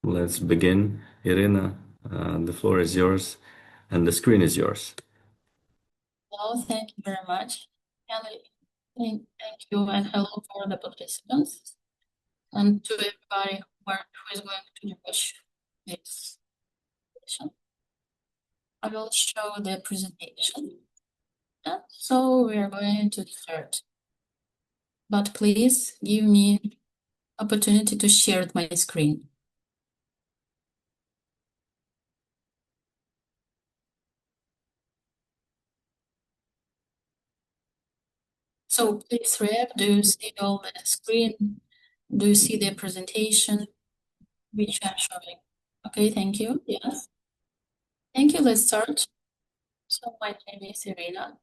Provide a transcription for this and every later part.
Let's begin. Iryna, the floor is yours and the screen is yours. Well, thank you very much. And thank you and hello for the participants and to everybody who is going to watch this session. I will show the presentation. So we are going to start. But please give me opportunity to share my screen. So please, Reb, do you see all the screen? Do you see the presentation which I'm showing? Okay, thank you. Yes. Thank you. Let's start. So my name is Iryna.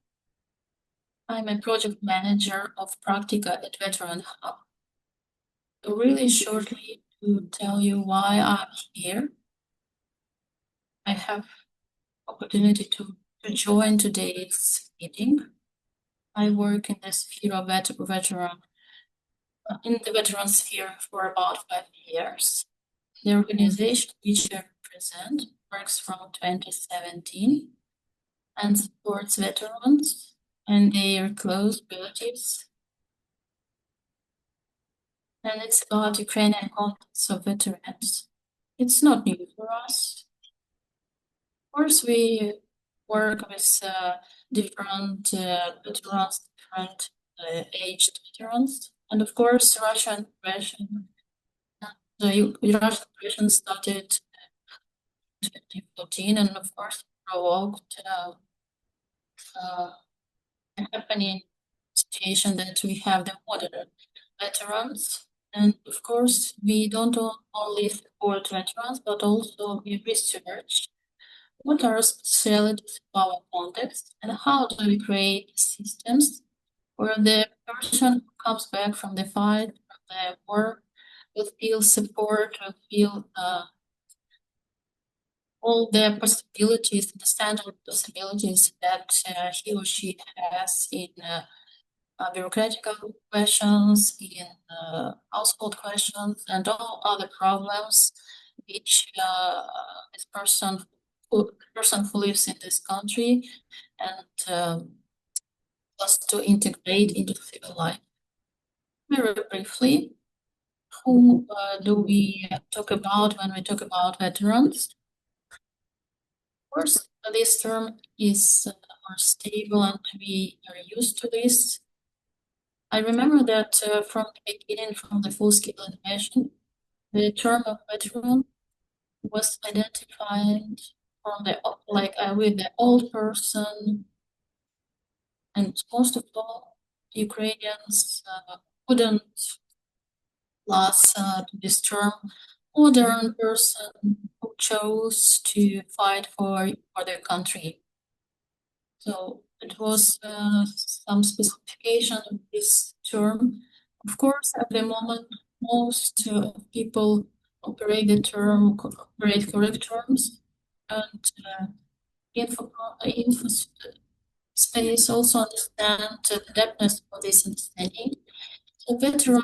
I'm a project manager of Practica at Veteran Hub. Really shortly to tell you why I'm here. I have opportunity to join today's meeting. I work in the sphere of veteran in the veteran sphere for about 5 years. The organization which I represent works from 2017 and supports veterans and their close relatives. And it's about Ukrainian conflicts of veterans. It's not new for us. Of course, we work with different veterans, different aged veterans. And of course, Russian aggression, the Russian aggression started in 2014 and of course provoked happening situation that we have the modern veterans. And of course, we don't only support veterans, but also we research what are specialties of our context and how do we create systems where the person who comes back from the fight, from the war, will feel support, will feel all the possibilities, the standard possibilities that he or she has in bureaucratic questions, in household questions, and all other problems which this person who lives in this country and wants to integrate into civil life. Very briefly, who do we talk about when we talk about veterans? Of course, this term is more stable and we are used to this. I remember that from the beginning, from the full-scale animation, the term of veteran was identified from the with the old person, and most of all, Ukrainians wouldn't last to this term modern person who chose to fight for their country. So it was some specification of this term. Of course, at the moment, most people operate correct terms, and info space also understand the depthness of this understanding. A veteran,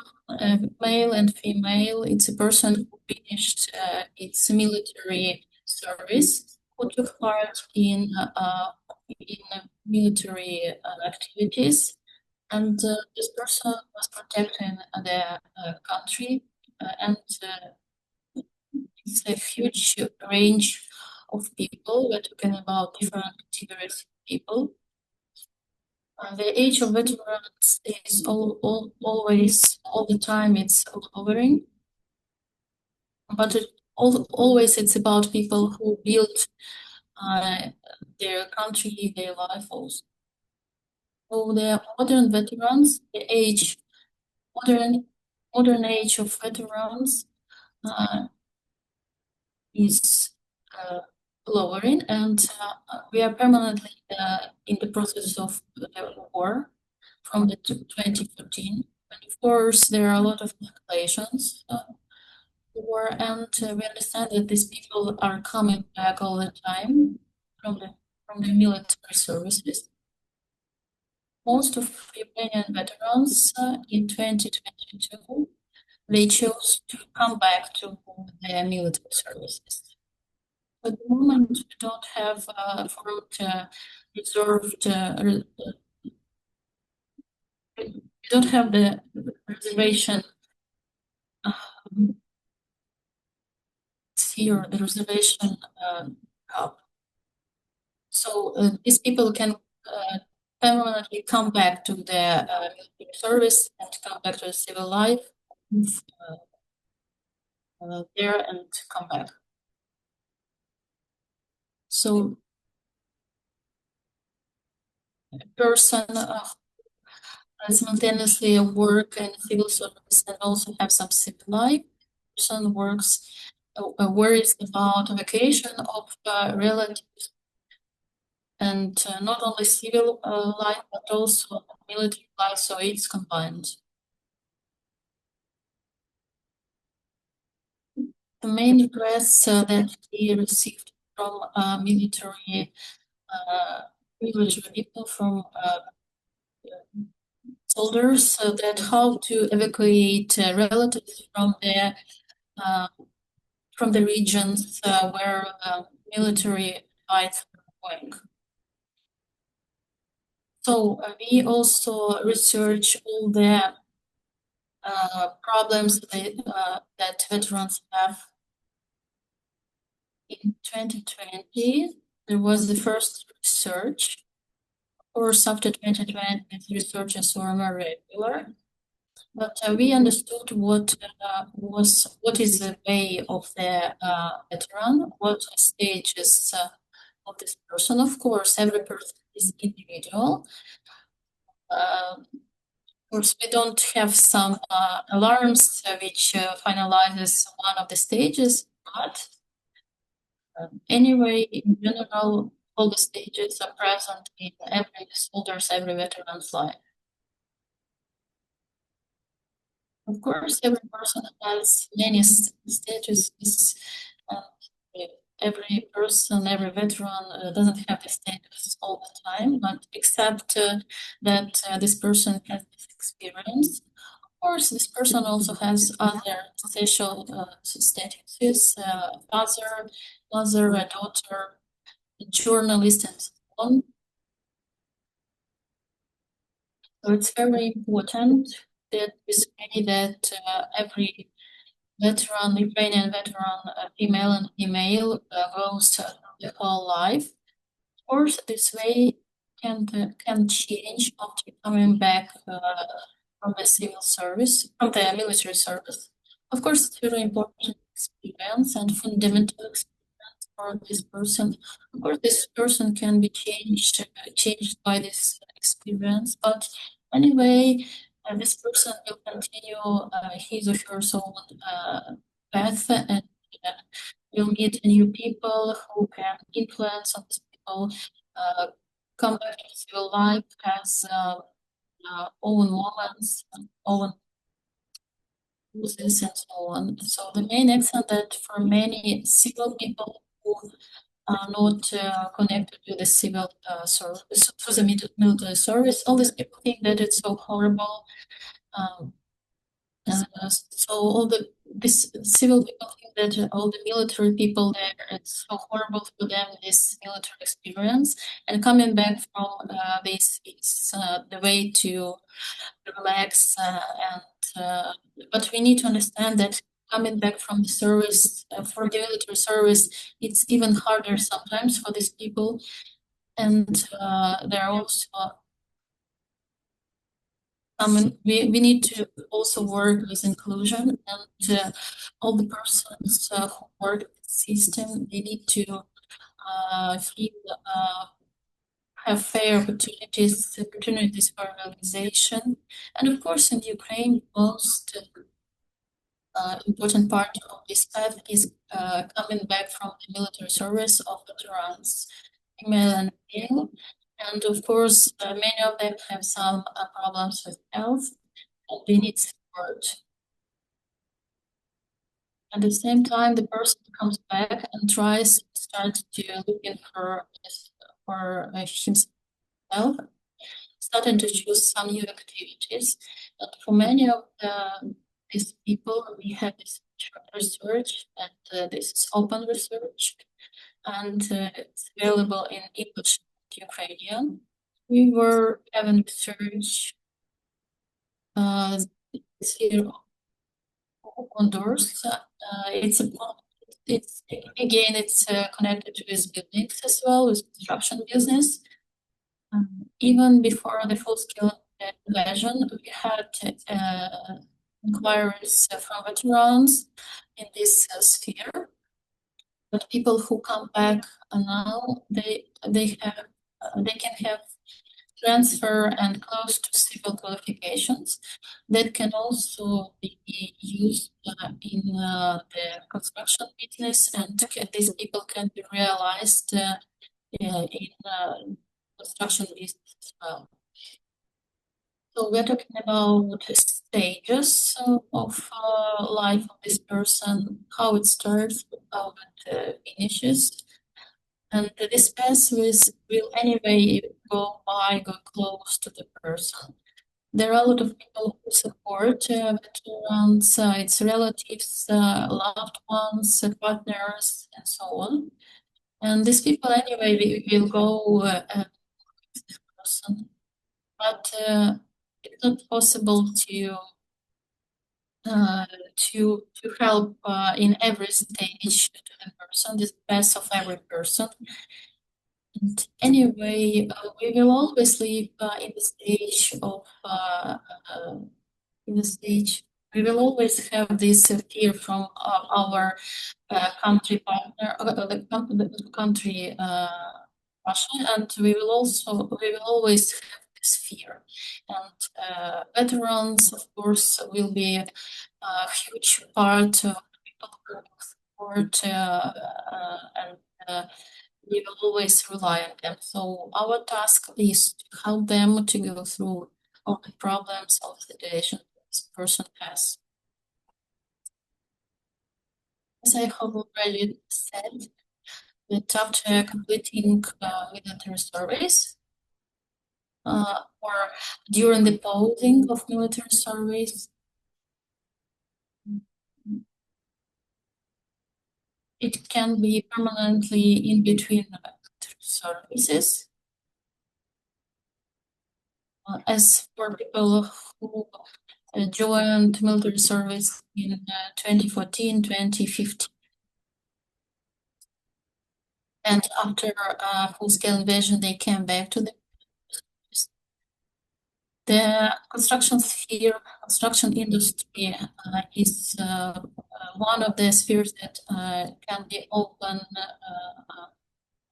male and female, it's a person who finished its military service, who took part in military activities, and this person was protecting the country, and it's a huge range of people. We're talking about different categories of people. The age of veterans is always, all the time, it's lowering, but always it's about people who built their country, their life also. So the modern veterans, modern age of veterans is lowering, and we are permanently in the process of the war from the 2014. And of course, there are a lot of calculations war, and we understand that these people are coming back all the time from the military services. Most of Ukrainian veterans in 2022 they chose to come back to their military services. At the moment, we don't have formed reserved. We don't have the reservation here, the reservation hub. So these people can permanently come back to their military service and come back to the civil life there and come back. So a person simultaneously work in civil service and also have some civil life. Person works, worries about vacation of relatives, and not only civil life but also military life. So it's combined. The main requests that we received from military people, from soldiers, that how to evacuate relatives from the regions where military fights are going. So we also research all the problems that veterans have. In 2020, there was the first research. Of course, after 2020, the researches were more regular. But we understood what is the way of the veteran, what stages of this person. Of course, every person is individual. Of course, we don't have some alarms which finalizes one of the stages, but anyway, in general, all the stages are present in every soldier's, every veteran's life. Of course, every person has many stages. Every person, every veteran doesn't have the status all the time, but except that this person has this experience. Of course, this person also has other social statuses, father, mother, a daughter, a journalist, and so on. So it's very important that we say that every veteran, Ukrainian veteran, female and female, goes the whole life. Of course, this way can change after coming back from the civil service, from the military service. Of course, it's very important experience and fundamental experience for this person. Of course, this person can be changed by this experience, but anyway, this person will continue his or her own path and will meet new people who can influence on these people, come back to civil life, has own moments, own uses, and so on. So the main extent that for many civil people who are not connected to the civil service, to the military service, all these people think that it's so horrible. So all this civil people think that all the military people there, it's so horrible for them, this military experience, and coming back from this is the way to relax. But we need to understand that coming back from the service, from the military service, it's even harder sometimes for these people, and there are also we need to also work with inclusion, and all the persons who work in the system, they need to have fair opportunities for realization. And of course, in Ukraine, most important part of this path is coming back from the military service of veterans, female and male. And of course, many of them have some problems with health, and they need support. At the same time, the person comes back and starts to looking for himself, starting to choose some new activities. But for many of the these people. We have this research, and this is open research, and it's available in English and Ukrainian. We were having research this year on doors. It's again, it's connected with buildings as well, with construction business. Even before the full-scale invasion, we had inquiries from veterans in this sphere. But people who come back now, they can have transfer and close to civil qualifications that can also be used in the construction business, and these people can be realized in construction business as well. So we're talking about stages of life of this person, how it starts, how it finishes. And this pathways will anyway go close to the person. There are a lot of people who support veterans, its relatives, loved ones, partners, and so on. And these people anyway will go with this person. But it's not possible to help in every stage to the person, this path of every person. And anyway, we will always live in the stage of we will always have this fear from our country partner, the country Russia, and we will always have this fear. And veterans, of course, will be a huge part of people who support and we will always rely on them. So our task is to help them to go through all the problems, all the situations this person has. As I have already said, that after completing military service or during the pausing of military service, it can be permanently in between services. As for people who joined military service in 2014, 2015, and after full-scale invasion, they came back to the construction sphere. Construction industry is one of the spheres that can be open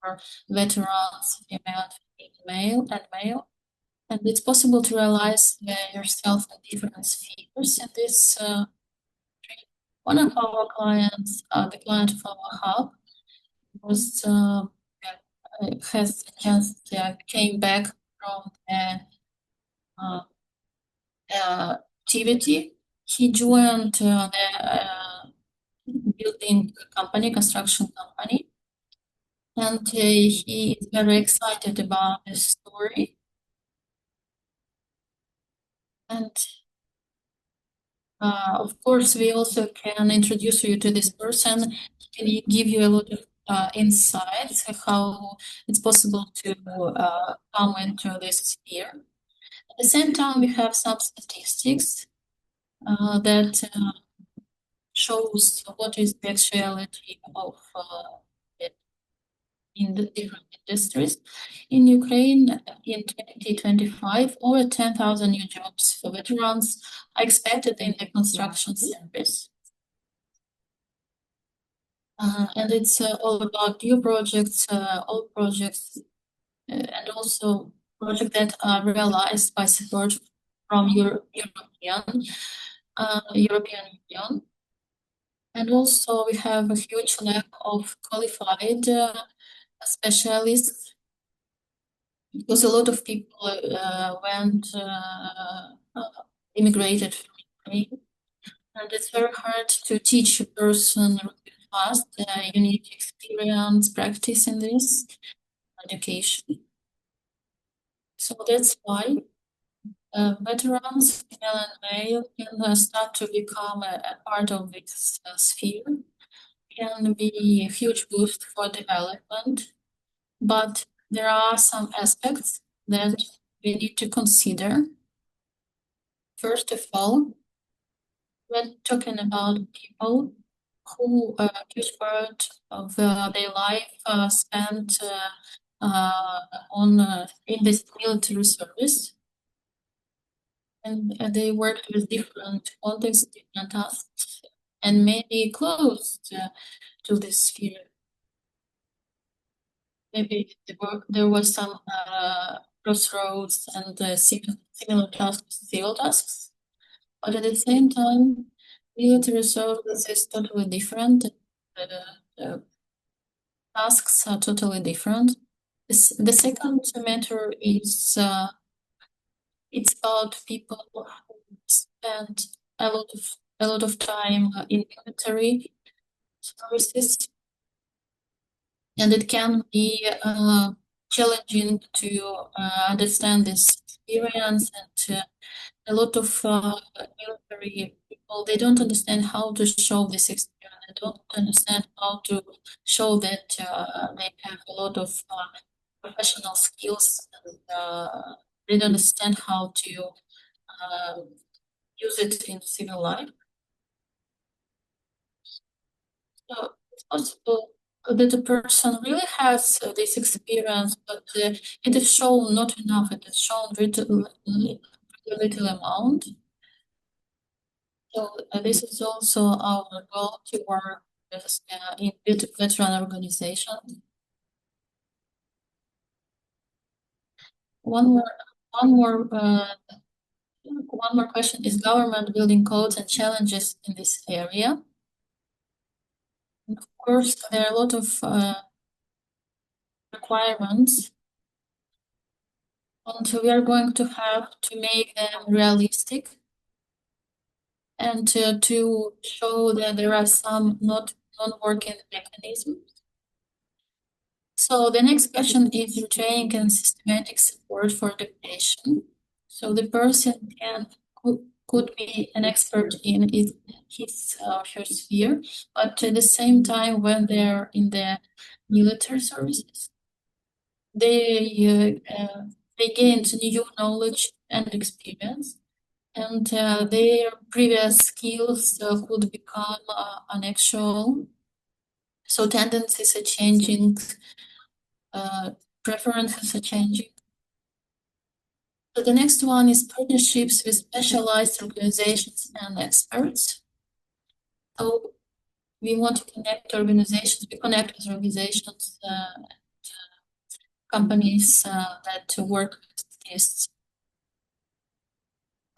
for veterans, female and male. And it's possible to realize yourself in different spheres in this. One of our clients, the client of our hub, was has just came back from activity. He joined the building company, construction company, and he is very excited about this story. And of course, we also can introduce you to this person. Can give you a lot of insights of how it's possible to come into this sphere. At the same time, we have some statistics that shows what is the actuality of it in the different industries. In Ukraine, in 2025, over 10,000 new jobs for veterans are expected in the construction service. And it's all about new projects, old projects, and also projects that are realized by support from European Union. And also we have a huge lack of qualified specialists, because a lot of people immigrated from Ukraine, and it's very hard to teach a person fast. You need experience, practice in this education. So that's why veterans, female and male, can start to become a part of this sphere, can be a huge boost for development. But there are some aspects that we need to consider. First of all, we're talking about people who a huge part of their life spent in this military service, and they worked with different contexts, different tasks, and maybe close to this sphere. Maybe there was some crossroads and similar tasks, civil tasks, but at the same time, military service is totally different. The tasks are totally different. The second matter is it's about people who spend a lot of time in military services, and it can be challenging to understand this experience. And a lot of military people, they don't understand how to show this experience. They don't understand how to show that they have a lot of professional skills, and they don't understand how to use it in civil life. So it's possible that a person really has this experience, but it is shown not enough. It is shown little amount. So this is also our goal to work with in veteran organizations. One more question: is government building codes and challenges in this area? And of course, there are a lot of requirements, and we are going to have to make them realistic and to show that there are some non-working mechanisms. So the next question is training and systematic support for the patient. So the person could be an expert in his or her sphere, but at the same time, when they're in the military services, they gained new knowledge and experience, and their previous skills could become unactual. So tendencies are changing, preferences are changing. So the next one is partnerships with specialized organizations and experts. So we want to connect organizations, we connect with organizations, companies that work with this,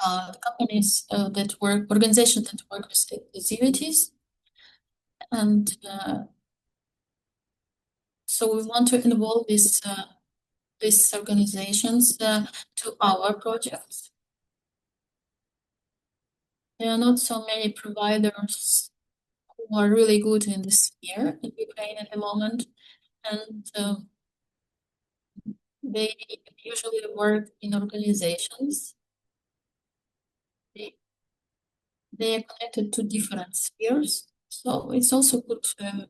organizations that work with exclusivities. And so we want to involve these organizations to our projects. There are not so many providers who are really good in this sphere in Ukraine at the moment, and they usually work in organizations. They are connected to different spheres, so it's also good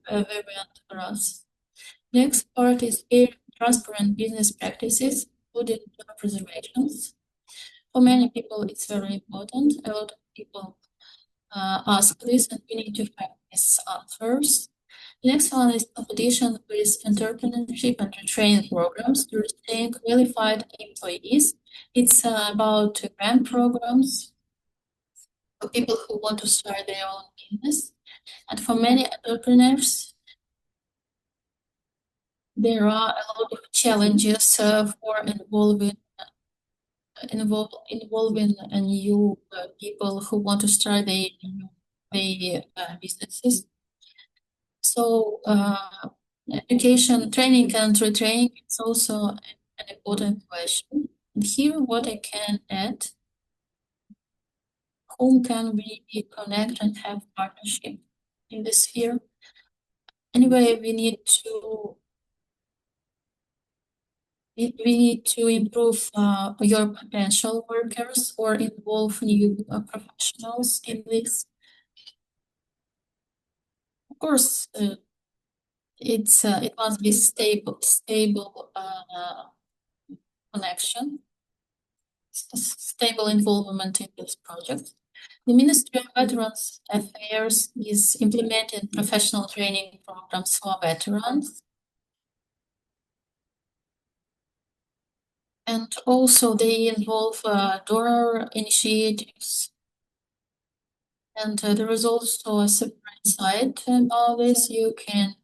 variant for us. Next part is transparent business practices, including job preservations. For many people, it's very important. A lot of people ask this, and we need to have these answers. The next one is competition with entrepreneurship and training programs to retain qualified employees. It's about grant programs for people who want to start their own business. And for many entrepreneurs, there are a lot of challenges for involving new people who want to start their businesses. So education, training and retraining is also an important question. And here what I can add, whom can we connect and have partnership in this sphere? Anyway, we need to We need to improve your potential workers or involve new professionals in this. Of course, it must be stable connection, stable involvement in this project. The Ministry of Veterans Affairs is implementing professional training programs for veterans. And also they involve donor initiatives. And there is also a separate site about this. You can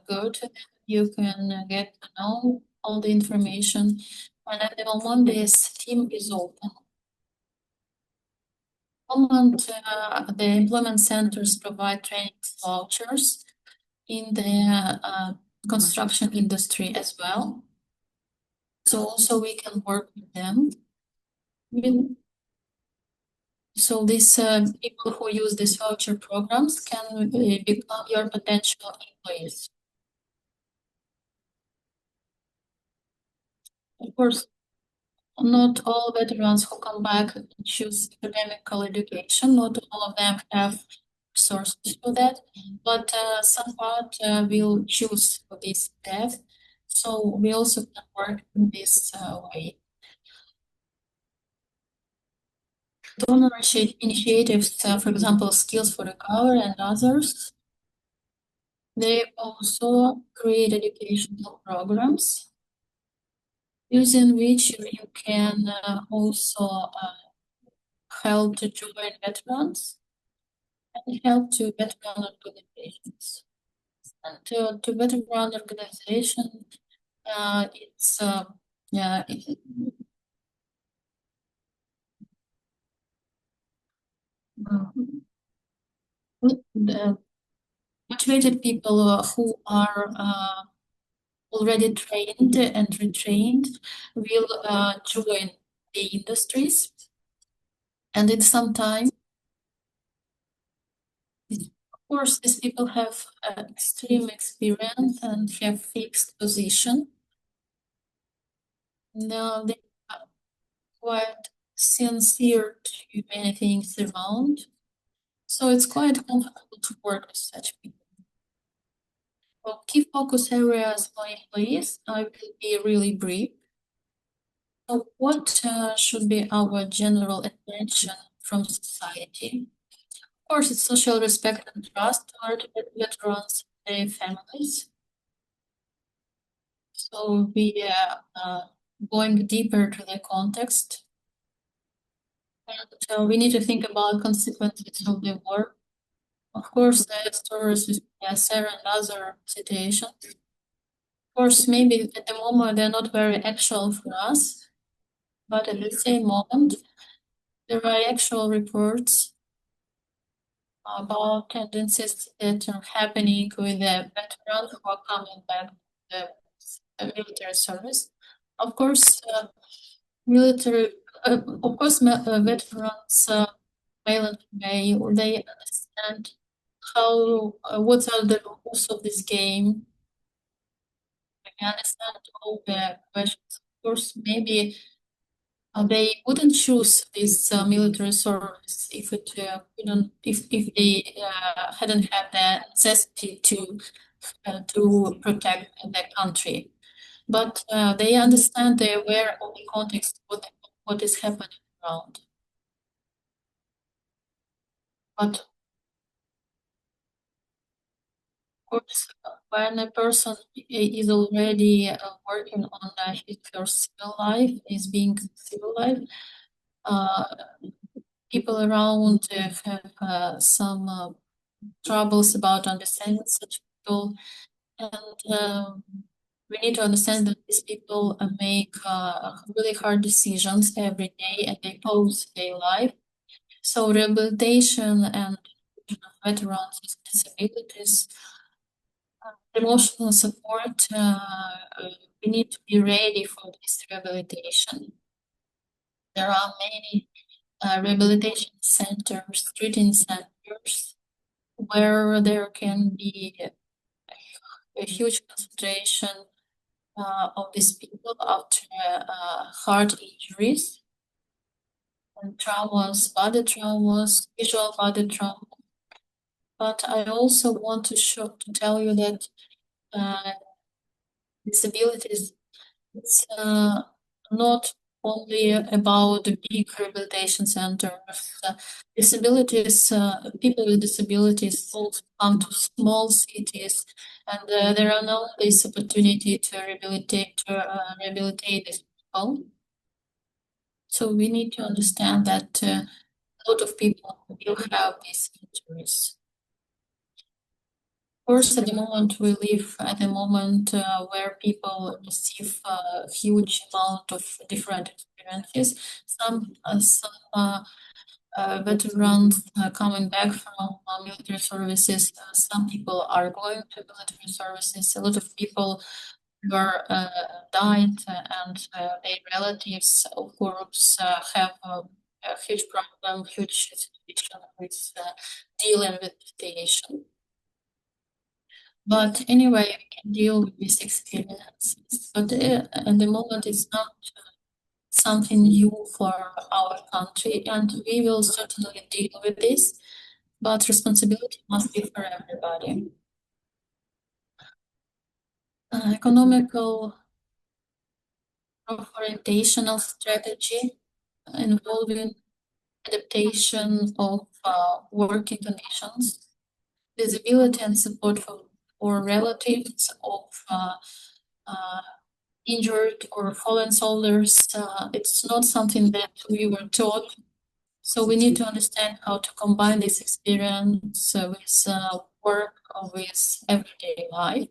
go to it. You can get to know all the information. And at the moment, this team is open. The employment centers provide training vouchers in the construction industry as well. So also we can work with them. So these people who use these voucher programs can become your potential employees. Of course, not all veterans who come back choose academical education. Not all of them have resources for that, but some part will choose for this path. So we also can work in this way. Donor initiatives, for example, Skills for Recovery and others, they also create educational programs using which you can also help to join veterans and help to veteran organizations. And to veteran organization, it's yeah. The motivated people who are already trained and retrained will join the industries, and in some time, of course, these people have extreme experience and have fixed position. Now they are quite sincere to many things around, so it's quite comfortable to work with such people. For key focus areas for employees, I will be really brief. So what should be our general attention from society? Of course, it's social respect and trust toward veterans and their families. So we are going deeper to the context. And we need to think about consequences of the war. Of course, the stories with Yasser and other situations. Of course, maybe at the moment they're not very actual for us, but at the same moment, there are actual reports about tendencies that are happening with the veterans who are coming back to the military service. Of course, veterans, male and female, they understand how what are the rules of this game. They understand all the questions. Of course, maybe they wouldn't choose this military service if it couldn't, if they hadn't had the necessity to protect their country. But they understand, they're aware of the context, what is happening around. But of course, when a person is already working on his or civil life, is being civil life, people around have some troubles about understanding such people, and we need to understand that these people make really hard decisions every day, and they pose their life. So rehabilitation and veterans with disabilities, emotional support, we need to be ready for this rehabilitation. There are many rehabilitation centers, treating centers, where there can be a huge concentration of these people after heart injuries and traumas, body traumas, visual body trauma. But I also want to tell you that disabilities, it's not only about the big rehabilitation centers. Disabilities, people with disabilities also come to small cities, and there are now this opportunity to rehabilitate these people. So we need to understand that a lot of people will have these injuries. Of course, at the moment we live at a moment where people receive a huge amount of different experiences. Some veterans coming back from military services. Some people are going to military services. A lot of people were died, and their relatives, of course, have a huge problem, huge situation with dealing with detention. But anyway, we can deal with these experiences. But at the moment, it's not something new for our country, and we will certainly deal with this. But responsibility must be for everybody. Economical orientational strategy involving adaptation of working conditions, visibility and support for relatives of injured or fallen soldiers. It's not something that we were taught. So we need to understand how to combine this experience with work or with everyday life.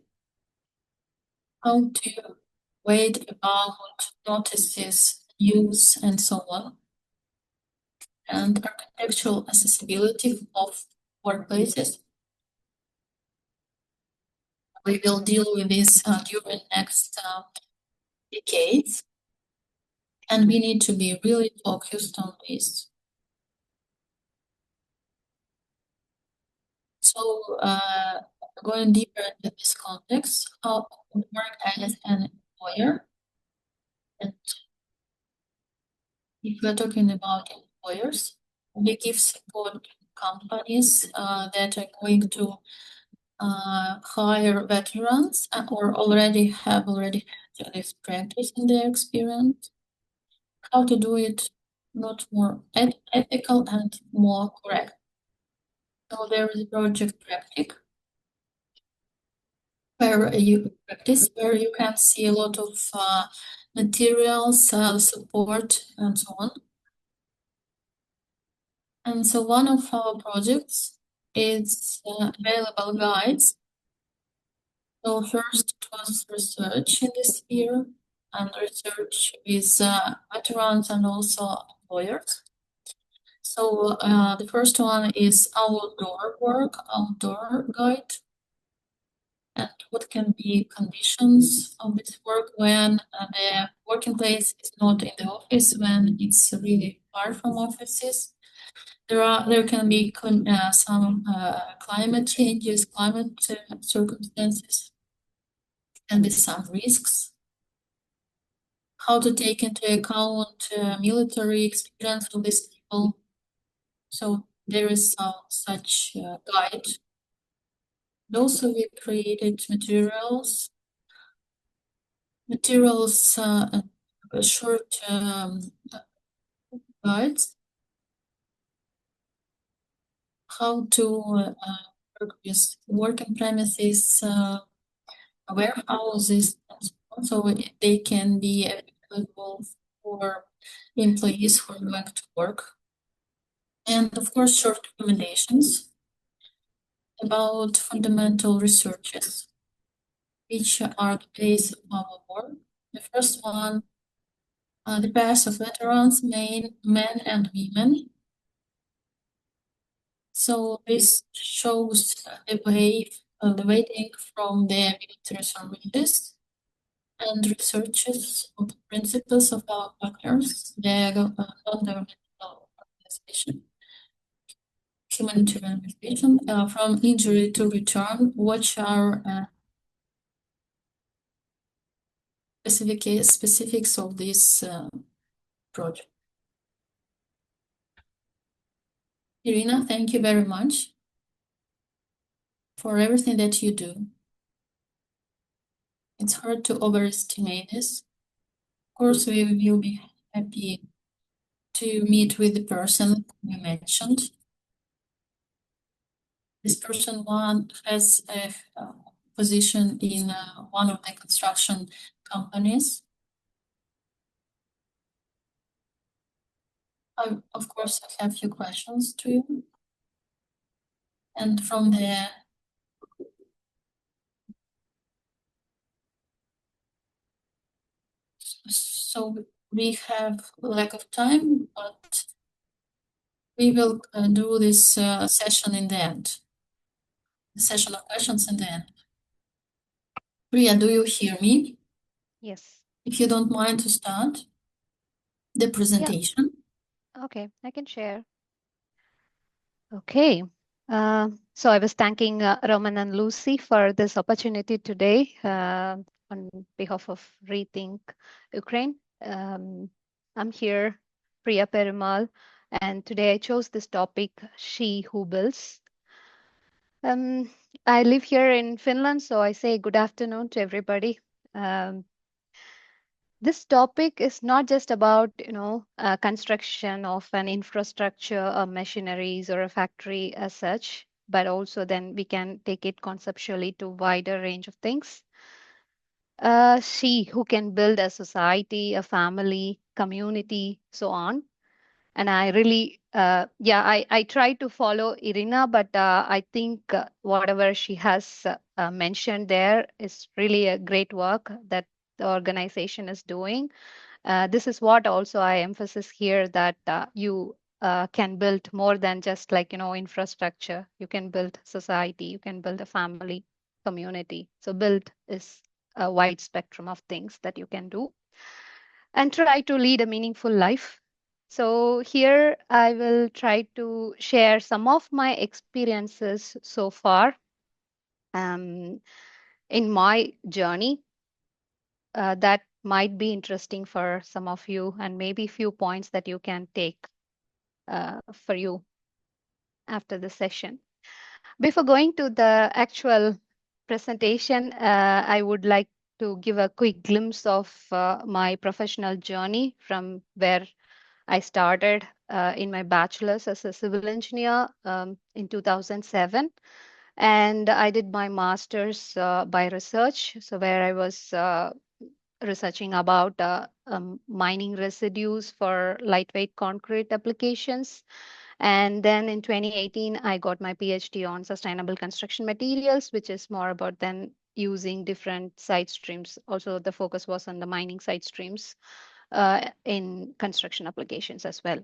How to wait about notices, use, and so on. And architectural accessibility of workplaces. We will deal with this during next decades. And we need to be really focused on this. So going deeper into this context, how we work as an employer. And if we're talking about employers, we give support to companies that are going to hire veterans or already had this practice in their experience. How to do it not more ethical and more correct. So there is project practice where you can see a lot of materials, support, and so on. And so one of our projects is available guides. So first it was research in this sphere, and research with veterans and also employers. So the first one is outdoor work, outdoor guide. And what can be conditions of this work when the working place is not in the office, when it's really far from offices. There can be some climate changes, climate circumstances, and with some risks. How to take into account military experience of these people. So there is some such guide. And also we created materials, short guides. How to work with working premises, warehouses, and so on, so they can be available for employees who are going to work. And of course, short recommendations about fundamental researches, which are the base of our work. The first one, the pairs of veterans, men and women. So this shows the weighting from the military services and researches of the principles of our partners, the non-governmental organization, humanitarian organization, from injury to return, which are specifics of this project. Iryna, thank you very much for everything that you do. It's hard to overestimate this. Of course, we will be happy to meet with the person you mentioned. This person has a position in one of the construction companies. Of course, I have a few questions to you. And from there, so we have lack of time, but we will do this session in the end. The session of questions in the end. Priya, do you hear me? Yes. If you don't mind to start the presentation. Okay, I can share. Okay. So I was thanking Roman and Lucy for this opportunity today on behalf of Rethink Ukraine. I'm here, Priya Perumal, and today I chose this topic, She Who Builds. I live here in Finland, so I say good afternoon to everybody. This topic is not just about, construction of an infrastructure or machineries or a factory as such, but also then we can take it conceptually to wider range of things. She who can build a society, a family, community, so on. And I really, I try to follow Iryna, but I think whatever she has mentioned there is really a great work that the organization is doing. This is what also I emphasize here, that you can build more than just infrastructure. You can build society, you can build a family, community. So build is a wide spectrum of things that you can do and try to lead a meaningful life. So here I will try to share some of my experiences so far in my journey that might be interesting for some of you, and maybe few points that you can take for you after the session. Before going to the actual presentation, I would like to give a quick glimpse of my professional journey from where I started in my bachelor's as a civil engineer in 2007. And I did my master's by research, so where I was researching about mining residues for lightweight concrete applications. And then in 2018, I got my PhD on sustainable construction materials, which is more about then using different side streams. Also, the focus was on the mining side streams in construction applications as well.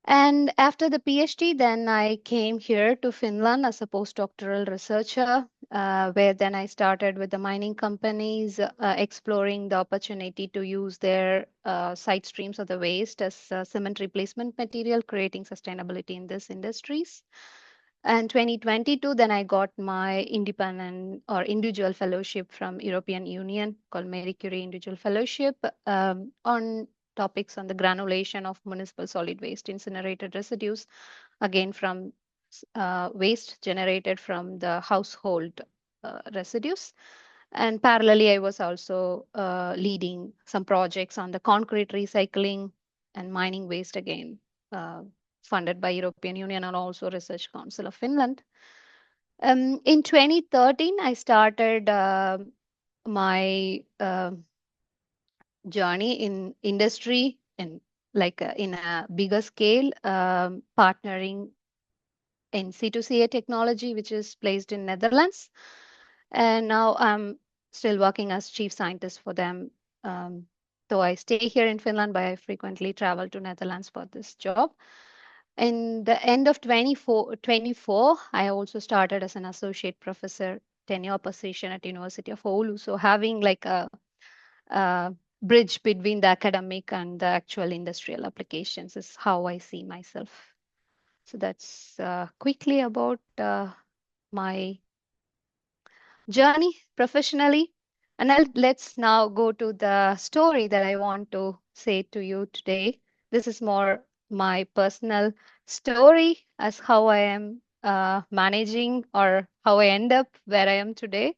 And after the PhD, then I came here to Finland as a postdoctoral researcher, where then I started with the mining companies, exploring the opportunity to use their side streams of the waste as cement replacement material, creating sustainability in these industries. And 2022, then I got my independent or individual fellowship from European Union called Marie Curie Individual Fellowship on topics on the granulation of municipal solid waste incinerated residues, again from waste generated from the household residues. And parallelly, I was also leading some projects on the concrete recycling and mining waste, again funded by European Union and also Research Council of Finland. In 2013, I started my journey in industry in in a bigger scale, partnering in C2CA technology, which is placed in Netherlands. And now I'm still working as chief scientist for them. Though I stay here in Finland, but I frequently travel to Netherlands for this job. In the end of 24, I also started as an associate professor tenure position at University of Oulu. So having like a bridge between the academic and the actual industrial applications is how I see myself. So that's quickly about my journey professionally. And let's now go to the story that I want to say to you today. This is more my personal story as how I am managing or how I end up where I am today.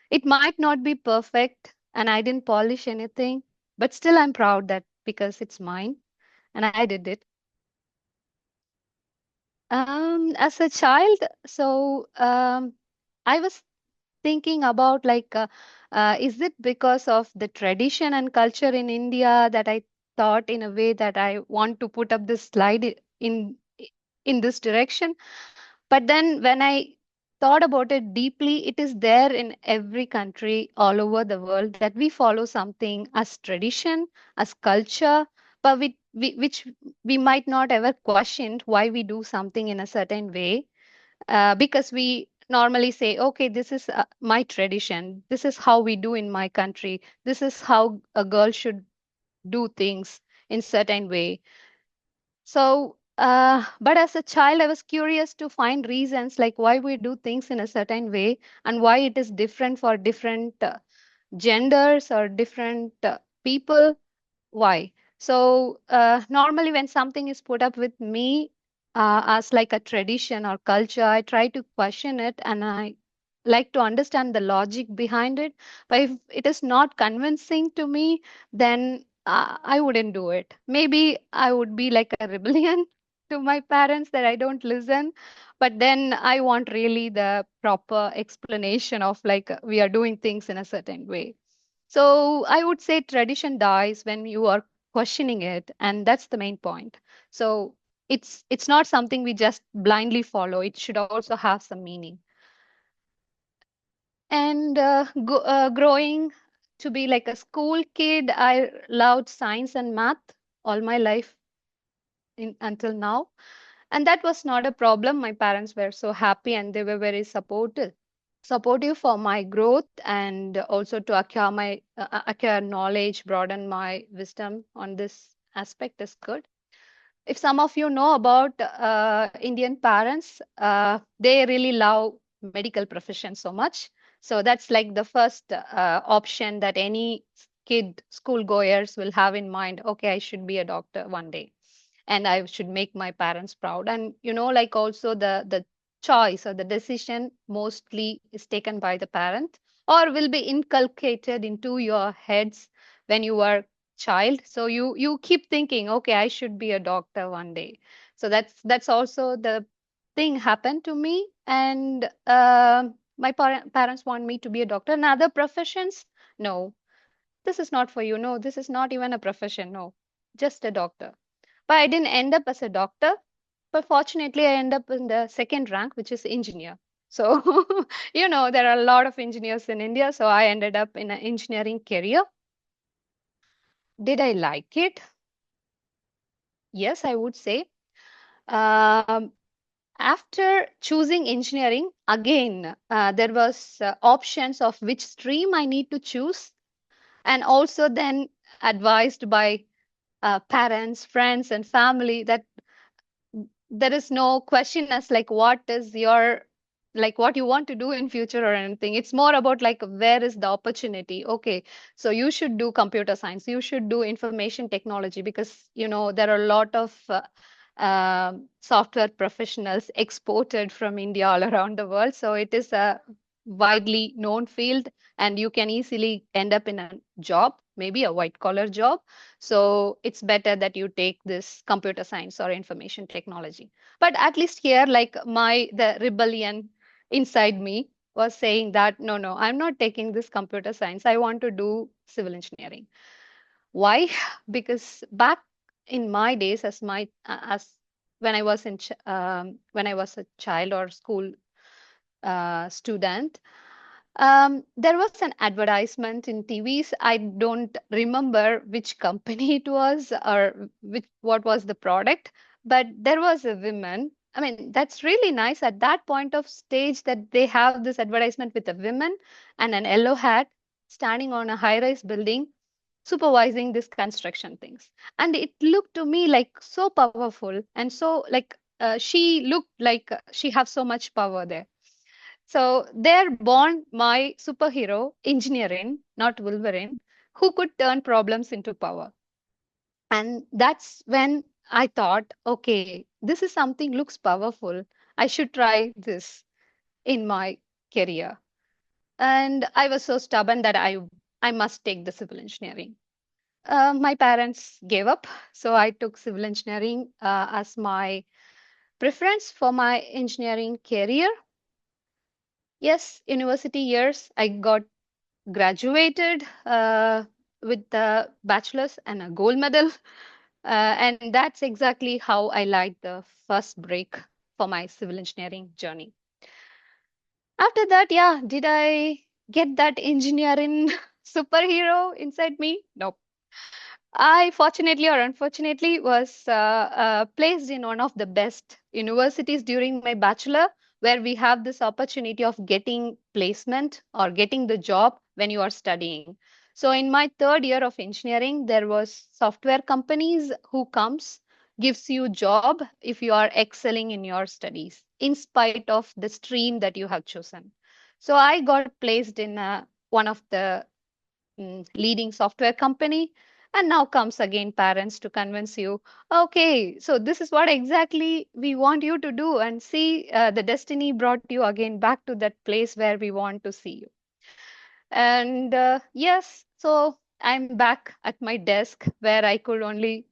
It might not be perfect and I didn't polish anything, but still I'm proud that because it's mine and I did it. As a child, I was thinking about is it because of the tradition and culture in India that I thought in a way that I want to put up this slide in this direction? But then when I thought about it deeply, it is there in every country all over the world that we follow something as tradition, as culture, but which we might not ever question why we do something in a certain way, because we normally say, okay, this is my tradition. This is how we do in my country. This is how a girl should do things in certain way. But as a child, I was curious to find reasons like why we do things in a certain way and why it is different for different genders or different people. Why? Normally, when something is put up with me as like a tradition or culture, I try to question it and I like to understand the logic behind it. But if it is not convincing to me, then I wouldn't do it. Maybe I would be like a rebellion to my parents that I don't listen. But then I want really the proper explanation of like we are doing things in a certain way. So I would say tradition dies when you are questioning it, and that's the main point. So it's not something we just blindly follow. It should also have some meaning. And growing to be like a school kid, I loved science and math all my life until now. And that was not a problem. My parents were so happy and they were very supportive for my growth and also to acquire knowledge, broaden my wisdom on this aspect is good. If some of you know about Indian parents, they really love medical profession so much. So that's like the first option that any kid, school goers will have in mind. Okay, I should be a doctor one day and I should make my parents proud. And like also the choice or the decision mostly is taken by the parent or will be inculcated into your heads when you are child. So you keep thinking, okay, I should be a doctor one day. So that's also the thing happened to me. And my parents want me to be a doctor. And other professions, no, this is not for you. No, this is not even a profession. No, just a doctor. But I didn't end up as a doctor. But fortunately, I end up in the second rank, which is engineer. So, there are a lot of engineers in India. So I ended up in an engineering career. Did I like it? Yes, I would say. Um, After choosing engineering, again, there was options of which stream I need to choose, and also then advised by parents, friends, and family that there is no question as like what is your like what you want to do in future or anything. It's more about like where is the opportunity. Okay, so you should do computer science, you should do information technology, because there are a lot of software professionals exported from India all around the world. So it is a widely known field and you can easily end up in a job, maybe a white collar job. So it's better that you take this computer science or information technology. But at least here, like the rebellion inside me was saying that no, no, I'm not taking this computer science. I want to do civil engineering. Why? Because back in my days, as when I was when I was a child or school student, there was an advertisement in TVs. I don't remember which company it was or what was the product, but there was a woman. I mean, that's really nice at that point of stage that they have this advertisement with a woman and an yellow hat standing on a high-rise building supervising this construction things. And it looked to me like so powerful and so like she looked like she have so much power there. So there born my superhero, engineering, not Wolverine, who could turn problems into power. And that's when I thought, okay, this is something looks powerful. I should try this in my career. And I was so stubborn that I must take the civil engineering. My parents gave up, so I took civil engineering as my preference for my engineering career. Yes, university years, I got graduated with the bachelor's and a gold medal. And that's exactly how I liked the first break for my civil engineering journey. After that, yeah, did I get that engineering superhero inside me? Nope. I fortunately or unfortunately was placed in one of the best universities during my bachelor, where we have this opportunity of getting placement or getting the job when you are studying. So in my third year of engineering, there was software companies who comes gives you job if you are excelling in your studies in spite of the stream that you have chosen. So I got placed in one of the leading software company. And now comes again parents to convince you, okay, so this is what exactly we want you to do. And see, the destiny brought you again back to that place where we want to see you. And yes, so I'm back at my desk where I could only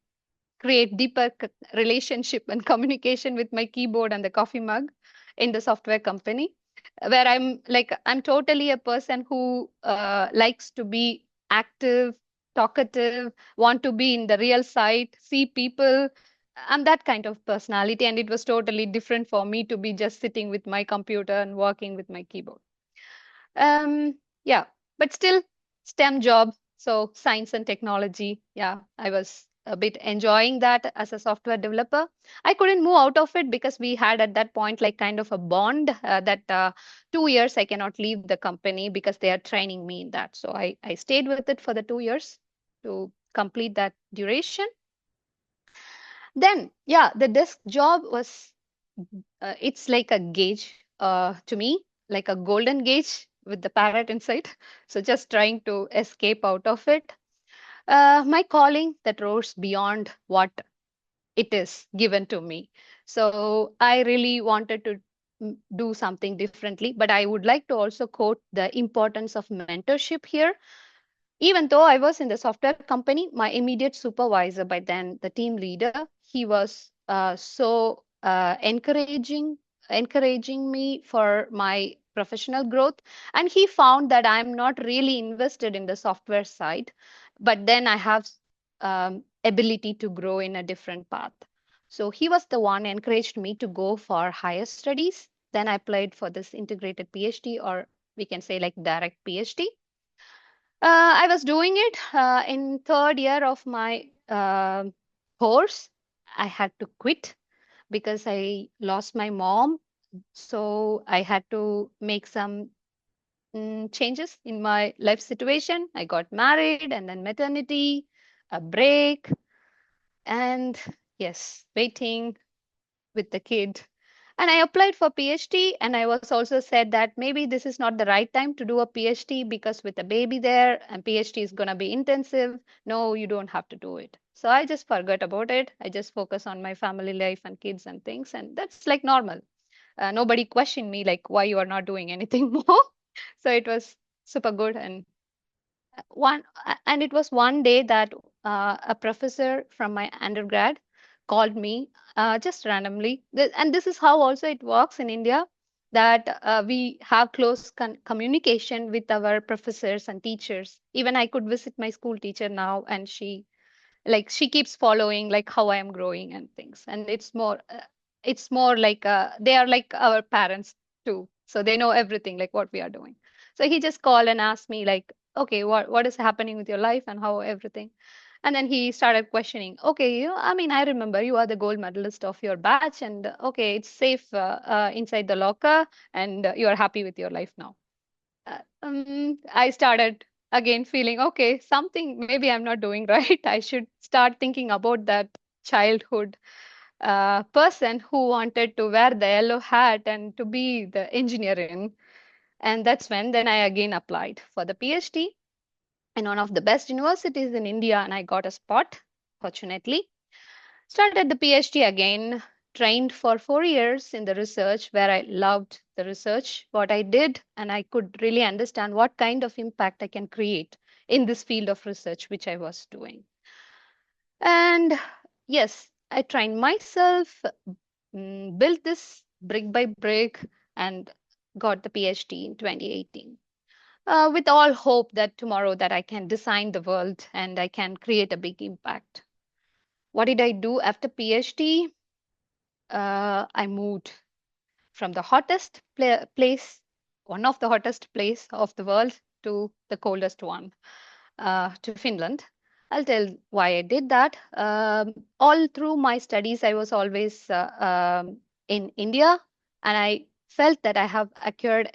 create deeper relationship and communication with my keyboard and the coffee mug in the software company, where I'm totally a person who likes to be active, talkative, want to be in the real site, see people. I'm that kind of personality, and it was totally different for me to be just sitting with my computer and working with my keyboard. Yeah, but still STEM job. So science and technology. Yeah, I was a bit enjoying that as a software developer. I couldn't move out of it because we had at that point like kind of a bond that 2 years I cannot leave the company because they are training me in that. So I stayed with it for the 2 years to complete that duration. Then, yeah, the desk job was it's like a gauge to me, like a golden gauge with the parrot inside. So just trying to escape out of it. My calling that rose beyond what it is given to me. So I really wanted to do something differently, but I would like to also quote the importance of mentorship here. Even though I was in the software company, my immediate supervisor, by then the team leader, he was encouraging me for my professional growth. And he found that I'm not really invested in the software side, but then I have ability to grow in a different path. So he was the one encouraged me to go for higher studies. Then I applied for this integrated PhD, or we can say like direct PhD. I was doing it in third year of my course. I had to quit because I lost my mom. So I had to make some changes in my life situation. I got married and then maternity, a break, and yes, waiting with the kid. And I applied for PhD, and I was also said that maybe this is not the right time to do a PhD because with a baby there and PhD is going to be intensive. No, you don't have to do it. So I just forgot about it. I just focus on my family life and kids and things, and that's like normal. Nobody questioned me like why you are not doing anything more. So it was super good. And it was one day that a professor from my undergrad called me just randomly. And this is how also it works in India, that we have close communication with our professors and teachers. Even I could visit my school teacher now, and she keeps following like how I am growing and things. And it's more like they are like our parents too, so they know everything like what we are doing. So he just called and asked me like, okay, what is happening with your life and how everything. And then he started questioning, okay, I mean, I remember you are the gold medalist of your batch, and okay, it's safe inside the locker, and you are happy with your life now. I started again feeling, okay, something maybe I'm not doing right. I should start thinking about that childhood person who wanted to wear the yellow hat and to be the engineering. And that's when then I again applied for the PhD in one of the best universities in India, and I got a spot, fortunately. Started the PhD again, trained for 4 years in the research where I loved the research, what I did, and I could really understand what kind of impact I can create in this field of research which I was doing. And yes, I trained myself, built this brick by brick, and got the PhD in 2018. With all hope that tomorrow that I can design the world and I can create a big impact. What did I do after PhD? I moved from the hottest place, one of the hottest place of the world, to the coldest one, to Finland. I'll tell why I did that. All through my studies, I was always in India, and I felt that I have acquired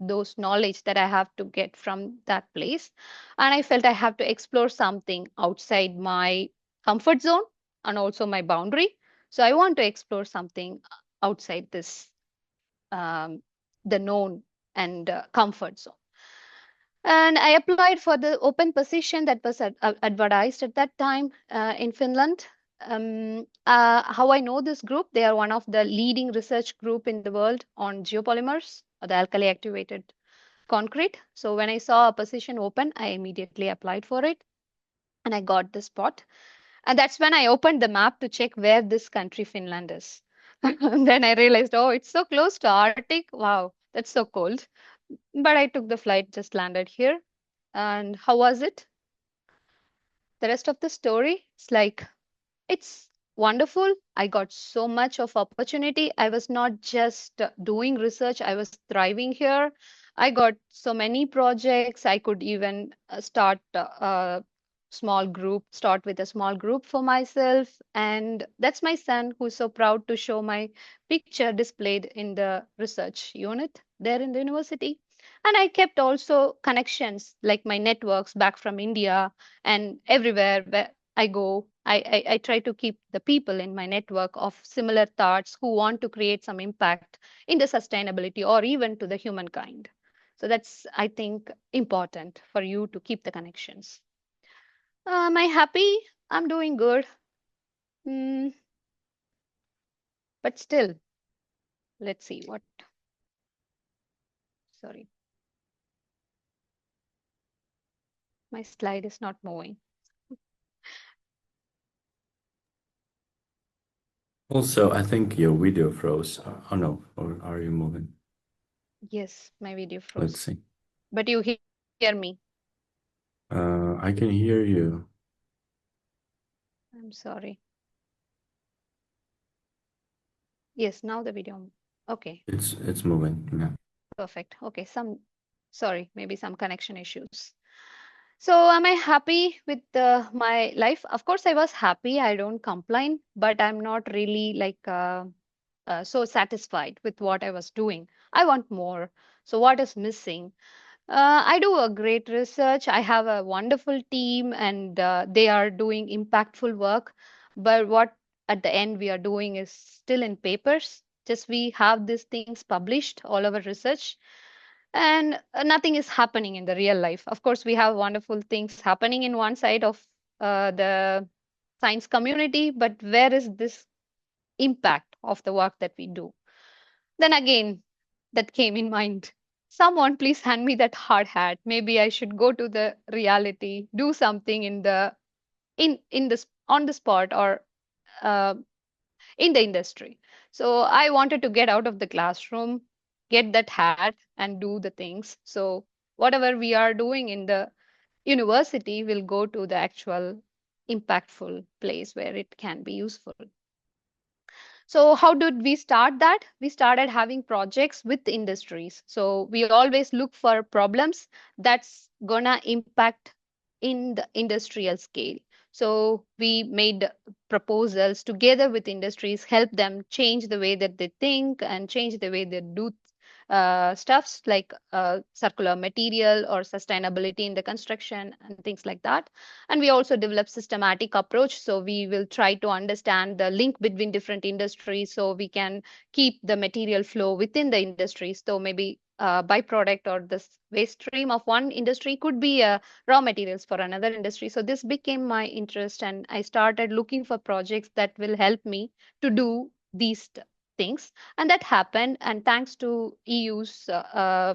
those knowledge that I have to get from that place. And I felt I have to explore something outside my comfort zone and also my boundary. So I want to explore something outside this, um, the known and comfort zone. And I applied for the open position that was advertised at that time in Finland. How I know this group, they are one of the leading research group in the world on geopolymers, or the alkali activated concrete. So when I saw a position open, I immediately applied for it and I got the spot. And that's when I opened the map to check where this country, Finland, is. And then I realized, oh, it's so close to Arctic. Wow, that's so cold. But I took the flight, just landed here. And how was it? The rest of the story, it's wonderful. I got so much of opportunity. I was not just doing research, I was thriving here. I got so many projects. I could even start with a small group for myself. And that's my son who's so proud to show my picture displayed in the research unit there in the university. And I kept also connections like my networks back from India and everywhere where I go. I try to keep the people in my network of similar thoughts who want to create some impact in the sustainability or even to the humankind. So that's, I think, important for you to keep the connections. Am I happy? I'm doing good. Mm, but still, let's see what. Sorry, my slide is not moving. Also, I think your video froze. Oh no, or are you moving? Yes, my video Let's froze. see. But you hear me. I can hear you. I'm sorry. Yes, now the video. Okay, It's moving. Yeah. perfect. Okay, sorry, maybe some connection issues. So am I happy with my life? Of course, I was happy. I don't complain, but I'm not really so satisfied with what I was doing. I want more. So what is missing? I do a great research. I have a wonderful team, and they are doing impactful work. But what at the end we are doing is still in papers. Just we have these things published, all our research, and nothing is happening in the real life. Of course, we have wonderful things happening in one side of the science community, but where is this impact of the work that we do? Then again, that came in mind. Someone please hand me that hard hat. Maybe I should go to the reality, do something in this on the spot or uh, in the industry. So I wanted to get out of the classroom, get that hat, and do the things. So whatever we are doing in the university will go to the actual impactful place where it can be useful. So how did we start that? We started having projects with industries. So we always look for problems that's gonna impact in the industrial scale. So we made proposals together with industries, help them change the way that they think and change the way they do stuffs like circular material or sustainability in the construction and things like that. And we also develop systematic approach. So we will try to understand the link between different industries so we can keep the material flow within the industries. So maybe byproduct or this waste stream of one industry could be raw materials for another industry. So this became my interest, and I started looking for projects that will help me to do these things. And that happened, and thanks to EU's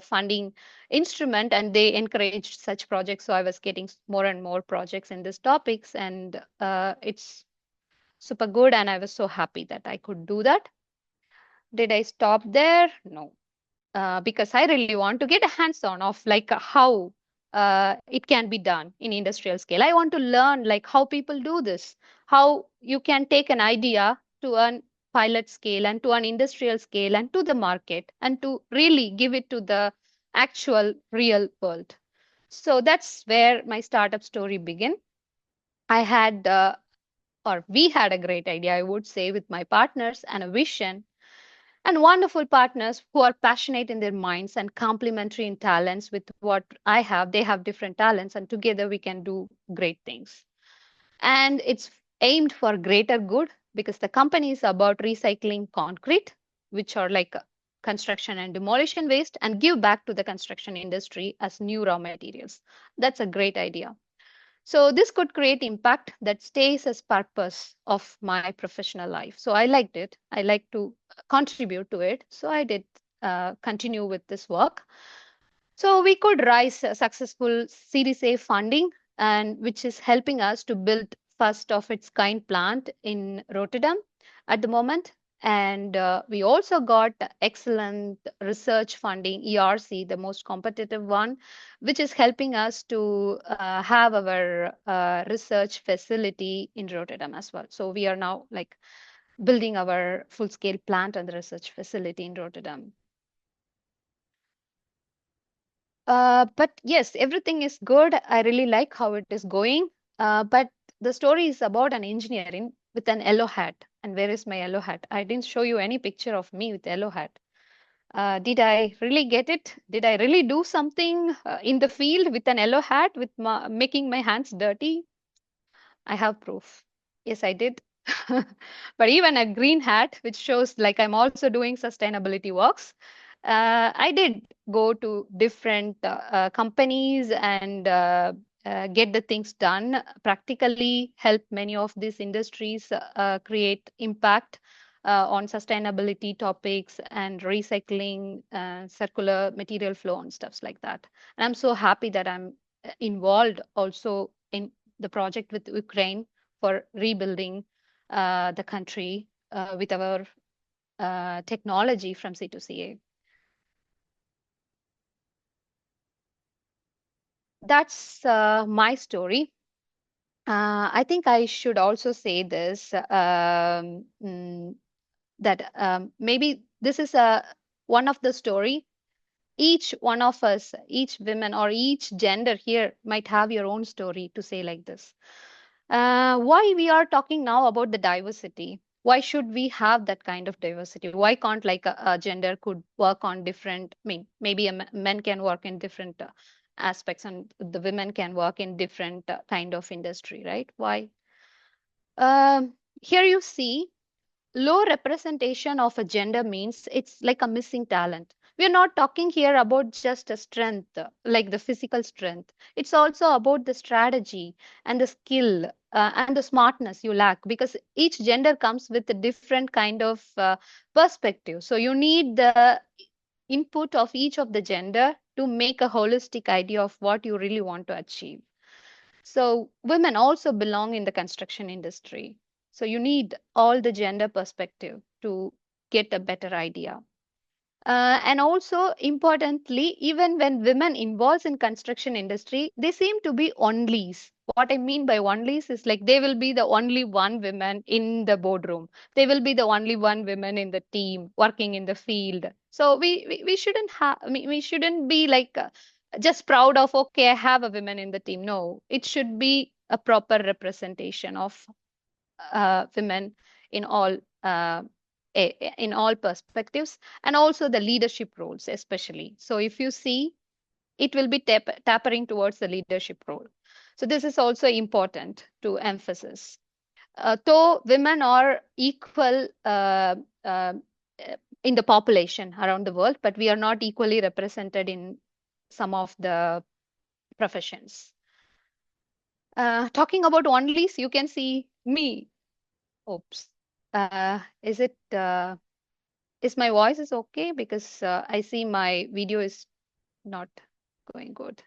funding instrument, and they encouraged such projects. So I was getting more and more projects in these topics, and it's super good. And I was so happy that I could do that. Did I stop there? No, because I really want to get a hands-on of like how it can be done in industrial scale. I want to learn like how people do this, how you can take an idea to an pilot scale and to an industrial scale and to the market and to really give it to the actual real world. So that's where my startup story began. I had or we had a great idea, I would say, with my partners and a vision and wonderful partners who are passionate in their minds and complementary in talents with what I have. They have different talents, and together we can do great things. And it's aimed for greater good because the company is about recycling concrete, which are like construction and demolition waste, and give back to the construction industry as new raw materials. That's a great idea. So this could create impact that stays as purpose of my professional life. So I liked it. I like to contribute to it. So I did continue with this work. So we could raise a successful Series A funding, and which is helping us to build first of its kind plant in Rotterdam at the moment. And we also got excellent research funding, ERC, the most competitive one, which is helping us to have our research facility in Rotterdam as well. So we are now like building our full-scale plant and the research facility in Rotterdam. But yes, everything is good. I really like how it is going. But the story is about an engineering with an yellow hat. And where is my yellow hat? I didn't show you any picture of me with yellow hat. Did I really get it? Did I really do something in the field with an yellow hat with making my hands dirty? I have proof. Yes, I did. But even a green hat, which shows like I'm also doing sustainability works. I did go to different companies and get the things done, practically help many of these industries create impact on sustainability topics and recycling, circular material flow and stuffs like that. And I'm so happy that I'm involved also in the project with Ukraine for rebuilding the country with our technology from C2CA. That's my story. I think I should also say this that maybe this is one of the story. Each one of us, each woman or each gender here might have your own story to say like this. Why we are talking now about the diversity? Why should we have that kind of diversity? Why can't like a gender could work on different, I mean, maybe men can work in different aspects and the women can work in different kind of industry, right? Why? Here you see low representation of a gender means it's like a missing talent. We're not talking here about just a strength, like the physical strength. It's also about the strategy and the skill and the smartness you lack because each gender comes with a different kind of perspective. So you need the input of each of the gender to make a holistic idea of what you really want to achieve. So women also belong in the construction industry. So you need all the gender perspective to get a better idea. And also importantly, even when women involved in construction industry, they seem to be onlys. What I mean by onlys is like they will be the only one woman in the boardroom. They will be the only one woman in the team working in the field. So we shouldn't have, I mean, we shouldn't be like just proud of, okay, I have a woman in the team. No, it should be a proper representation of women in all uh, in all perspectives and also the leadership roles especially. So if you see, it will be tapering towards the leadership role. So this is also important to emphasize. Though women are equal in the population around the world, but we are not equally represented in some of the professions. Talking about onlys, you can see me. Oops. Is it is my voice is okay? Because I see my video is not going good.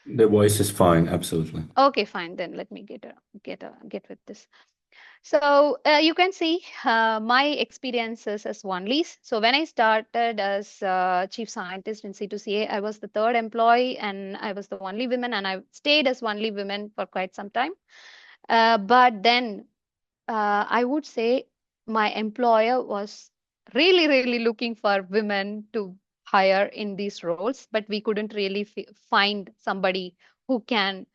The voice is fine, absolutely. Okay, fine. Then let me get with this. So you can see my experiences as onlys. So when I started as chief scientist in C2CA, I was the third employee and I was the only woman, and I stayed as only woman for quite some time. But then I would say my employer was really, really looking for women to hire in these roles, but we couldn't really find somebody who can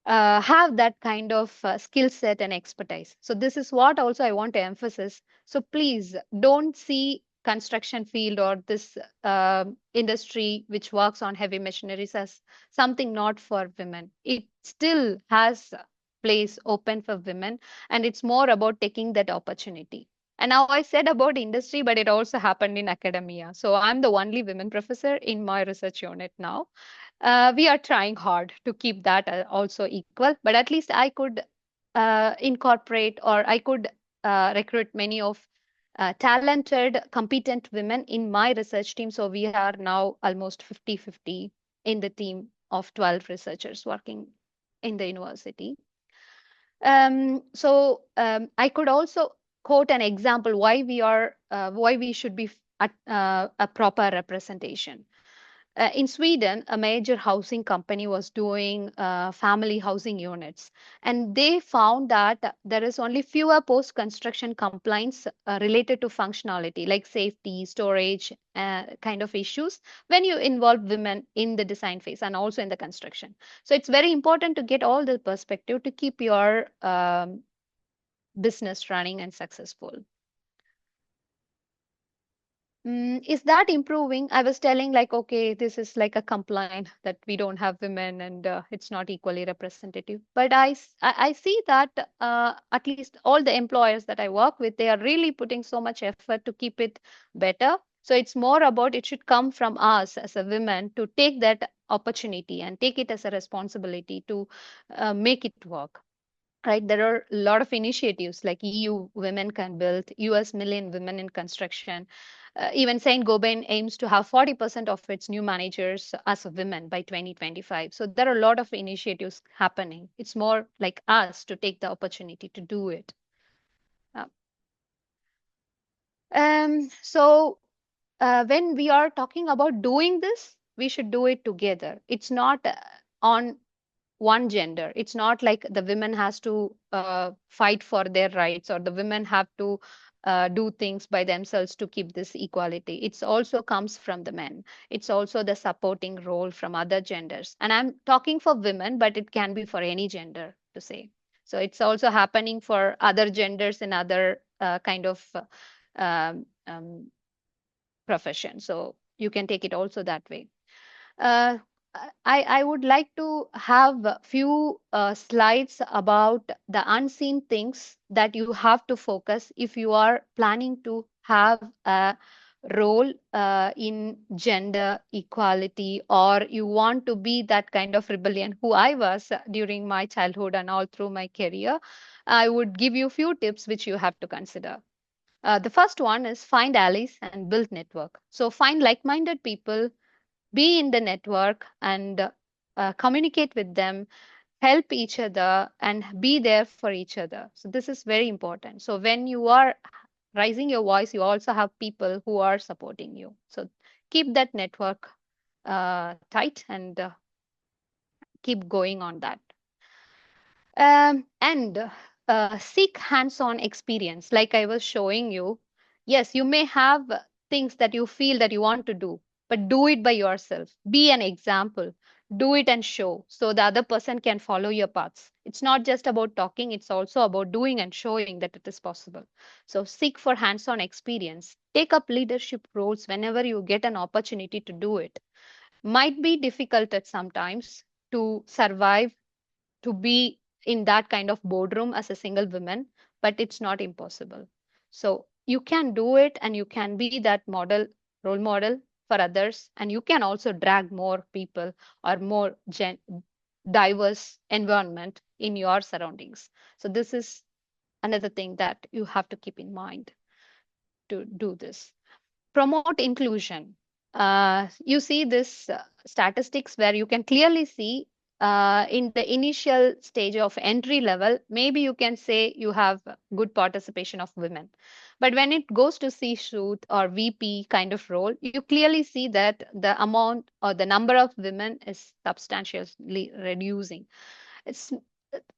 have that kind of skill set and expertise. So this is what also I want to emphasize. So please don't see construction field or this industry which works on heavy machineries as something not for women. It still has place open for women, and it's more about taking that opportunity. And now I said about industry, but it also happened in academia. So I'm the only women professor in my research unit now. We are trying hard to keep that also equal, but at least I could incorporate, or I could recruit many of talented, competent women in my research team. So we are now almost 50-50 in the team of 12 researchers working in the university. I could also quote an example why we should be at a proper representation. In Sweden, a major housing company was doing family housing units, and they found that there is only fewer post-construction complaints related to functionality, like safety, storage, kind of issues, when you involve women in the design phase and also in the construction. So it's very important to get all the perspective to keep your business running and successful. Is that improving? I was telling like, okay, this is like a complaint that we don't have women and it's not equally representative. But I see that at least all the employers that I work with, they are really putting so much effort to keep it better. So it's more about it should come from us as a women to take that opportunity and take it as a responsibility to make it work. Right, there are a lot of initiatives like EU Women Can Build, US Million Women in Construction. Even Saint Gobain aims to have 40% of its new managers as women by 2025. So there are a lot of initiatives happening. It's more like us to take the opportunity to do it. Uh, when we are talking about doing this, we should do it together. It's not on one gender. It's not like the women has to fight for their rights, or the women have to do things by themselves to keep this equality. It's also comes from the men. It's also the supporting role from other genders. And I'm talking for women, but it can be for any gender to say. So it's also happening for other genders in other kind of um, um, profession. So you can take it also that way. Uh, I would like to have a few slides about the unseen things that you have to focus if you are planning to have a role in gender equality, or you want to be that kind of rebellion who I was during my childhood and all through my career. I would give you a few tips which you have to consider. The first one is find allies and build network. So find like-minded people, be in the network, and communicate with them, help each other, and be there for each other. So this is very important. So when you are raising your voice, you also have people who are supporting you. So keep that network tight and keep going on that. And seek hands-on experience. Like I was showing you, yes, you may have things that you feel that you want to do, but do it by yourself. Be an example. Do it and show so the other person can follow your paths. It's not just about talking, it's also about doing and showing that it is possible. So seek for hands-on experience. Take up leadership roles whenever you get an opportunity to do it. Might be difficult at sometimes to survive, to be in that kind of boardroom as a single woman, but it's not impossible. So you can do it, and you can be that role model for others, and you can also drag more people or more diverse environment in your surroundings. So this is another thing that you have to keep in mind to do this. Promote inclusion. You see this statistics where you can clearly see in the initial stage of entry level, maybe you can say you have good participation of women. But when it goes to C-suite or VP kind of role, you clearly see that the amount or the number of women is substantially reducing. It's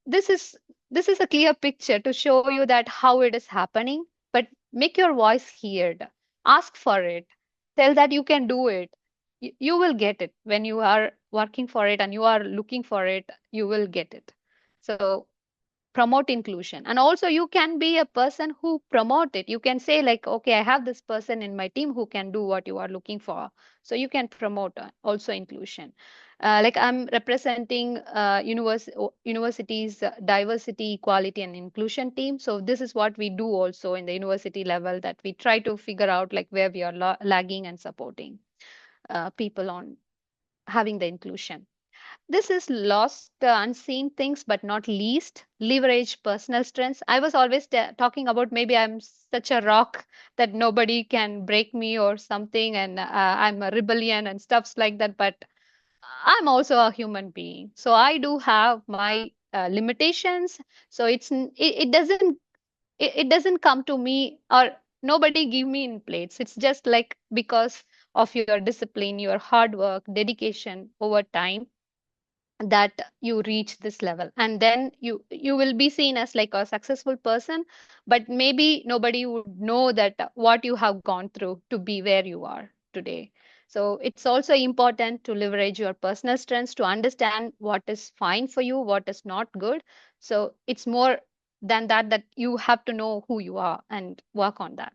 this is this is a clear picture to show you that how it is happening, but make your voice heard. Ask for it. Tell that you can do it. You will get it when you are working for it and you are looking for it, you will get it. So promote inclusion. And also you can be a person who promote it. You can say like, okay, I have this person in my team who can do what you are looking for. So you can promote also inclusion. Like I'm representing universities diversity, equality, and inclusion team. So this is what we do also in the university level, that we try to figure out like where we are lagging and supporting people on having the inclusion. This is lost unseen things, but not least, leverage personal strengths. I was always talking about maybe I'm such a rock that nobody can break me or something, and I'm a rebellion and stuffs like that. But I'm also a human being, so I do have my limitations. So it doesn't come to me, or nobody give me in plates. It's just like because of your discipline, your hard work, dedication over time, that you reach this level, and then you will be seen as like a successful person, but maybe nobody would know that what you have gone through to be where you are today. So it's also important to leverage your personal strengths to understand what is fine for you, what is not good. So it's more than that you have to know who you are and work on that.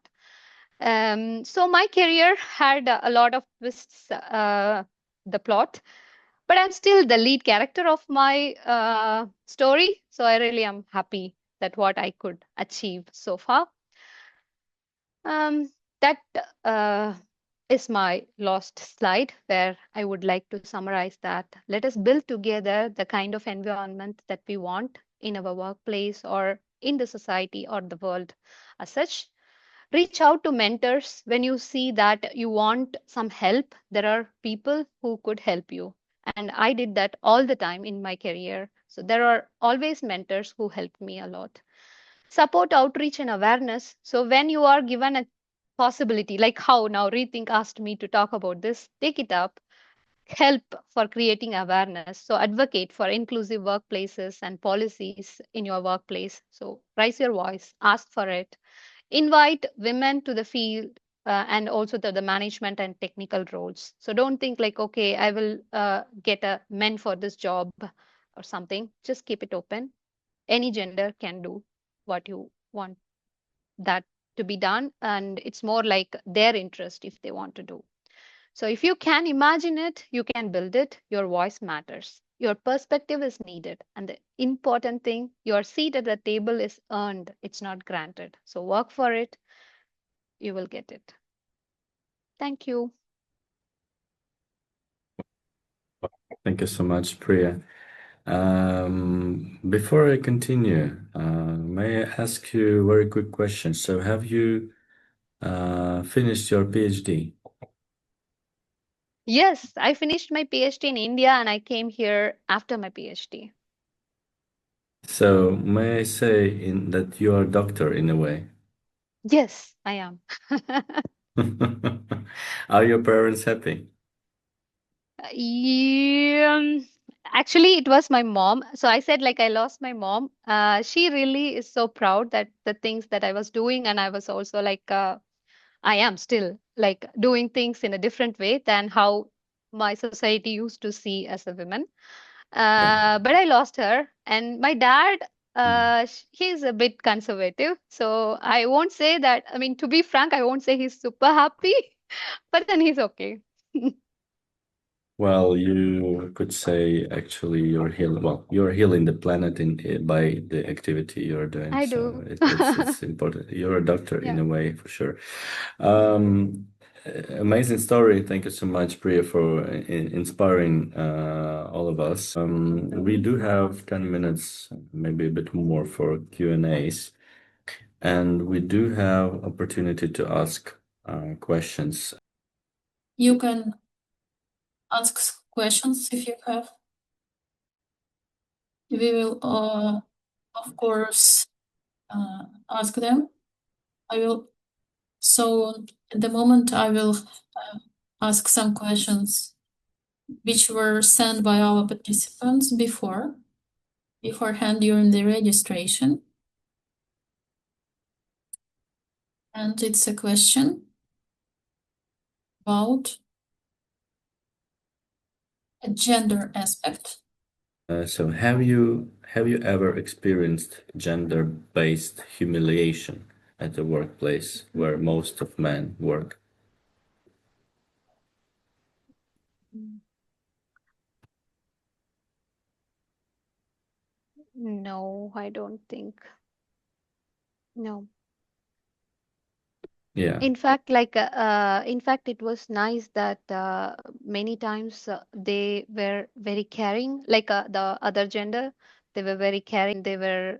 So my career had a lot of twists, the plot, but I'm still the lead character of my story. So I really am happy that what I could achieve so far. That uh, is my last slide, where I would like to summarize that. Let us build together the kind of environment that we want in our workplace or in the society or the world as such. Reach out to mentors when you see that you want some help. There are people who could help you. And I did that all the time in my career. So there are always mentors who helped me a lot. Support outreach and awareness. So when you are given a possibility, like how now Rethink asked me to talk about this, take it up. Help for creating awareness. So advocate for inclusive workplaces and policies in your workplace. So raise your voice, ask for it. Invite women to the field and also to the management and technical roles. So don't think like, okay, I will get a men for this job or something. Just keep it open. Any gender can do what you want that to be done, and it's more like their interest if they want to do. So if you can imagine it, you can build it. Your voice matters. Your perspective is needed. And the important thing, your seat at the table is earned. It's not granted. So work for it. You will get it. Thank you. Thank you so much, Priya. Before I continue, may I ask you a very quick question? So have you finished your PhD? Yes, I finished my PhD in India and I came here after my PhD. So may I say that you are a doctor in a way? Yes, I am. Are your parents happy? Actually, it was my mom. So I said, like, I lost my mom. She really is so proud that the things that I was doing, and I was also like, I am still like doing things in a different way than how my society used to see as a woman. Yeah. But I lost her, and my dad, Mm. he's a bit conservative. So I won't say that. I mean, to be frank, I won't say he's super happy, but then he's okay. Well, you could say actually you're healing the planet by the activity you're doing. I So do. it's important. You're a doctor in Yeah. a way, for sure. Um, Amazing story. Thank you so much, Priya, for inspiring all of us. We do have 10 minutes, maybe a bit more for Q&As, and we do have opportunity to ask questions. You can ask questions if you have. We will, of course, ask them. So at the moment, I will ask some questions which were sent by our participants beforehand during the registration. And it's a question about a gender aspect. So have you ever experienced gender-based humiliation at the workplace where most of men work? No, I don't think. No. Yeah. In fact, it was nice that many times they were very caring, like the other gender, they were very caring, they were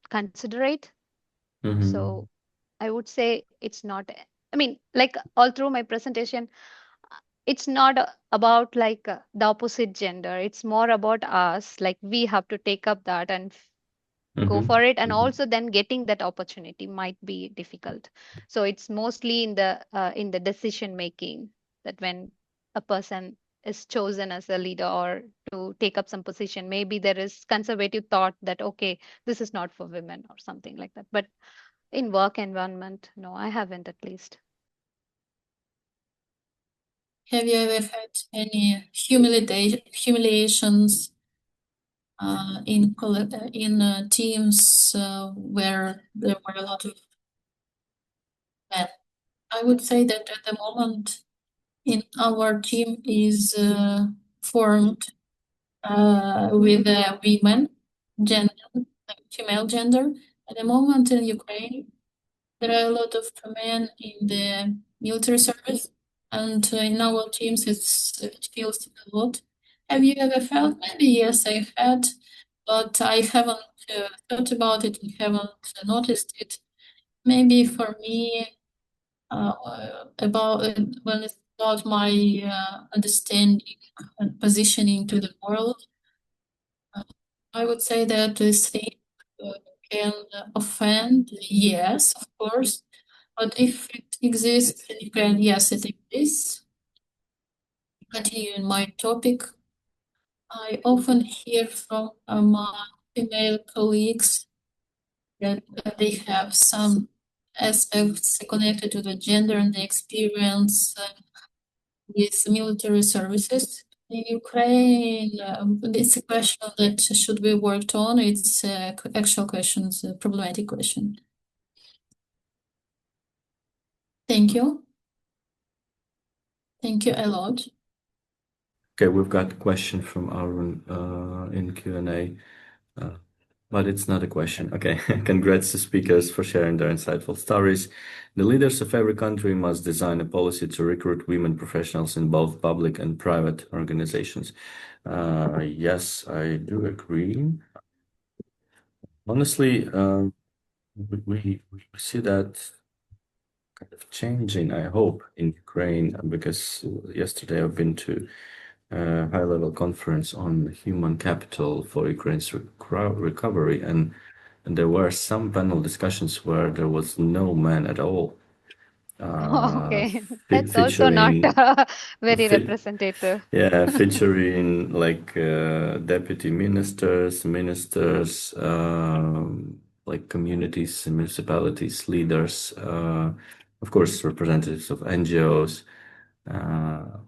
considerate. Mm-hmm. So I would say it's not, I mean, like all through my presentation, it's not about like the opposite gender. It's more about us, like we have to take up that and go Mm-hmm. for it, and Mm-hmm. also then getting that opportunity might be difficult. So it's mostly in the decision making, that when a person is chosen as a leader or to take up some position, maybe there is conservative thought that okay, this is not for women or something like that. But in work environment, no, I haven't, at least. Have you ever had any humiliations in teams where there were a lot of men? I would say that at the moment in our team is formed with women gender, female gender. At the moment in Ukraine, there are a lot of men in the military service, and in our teams it feels a lot. Have you ever felt? Maybe yes, I had, but I haven't thought about it and haven't noticed it. Maybe for me, about when it's about my understanding and positioning to the world, I would say that this thing can offend. Yes, of course, but if it exists, then you can. Yes, it exists. Continue in my topic. I often hear from my female colleagues that they have some aspects connected to the gender and the experience with military services in Ukraine. It's a question that should be worked on. It's actual questions, a problematic question. Thank you. Thank you a lot. Okay, we've got a question from Arun in Q&A, but it's not a question. Okay, congrats to speakers for sharing their insightful stories. The leaders of every country must design a policy to recruit women professionals in both public and private organizations. Yes, I do agree. Honestly, we see that kind of changing, I hope, in Ukraine, because yesterday I've been to a high-level conference on human capital for Ukraine's recovery, and there were some panel discussions where there was no man at all, Okay, that's also not featuring very fit, representative. yeah, featuring like deputy ministers, like communities, municipalities, leaders, of course, representatives of NGOs,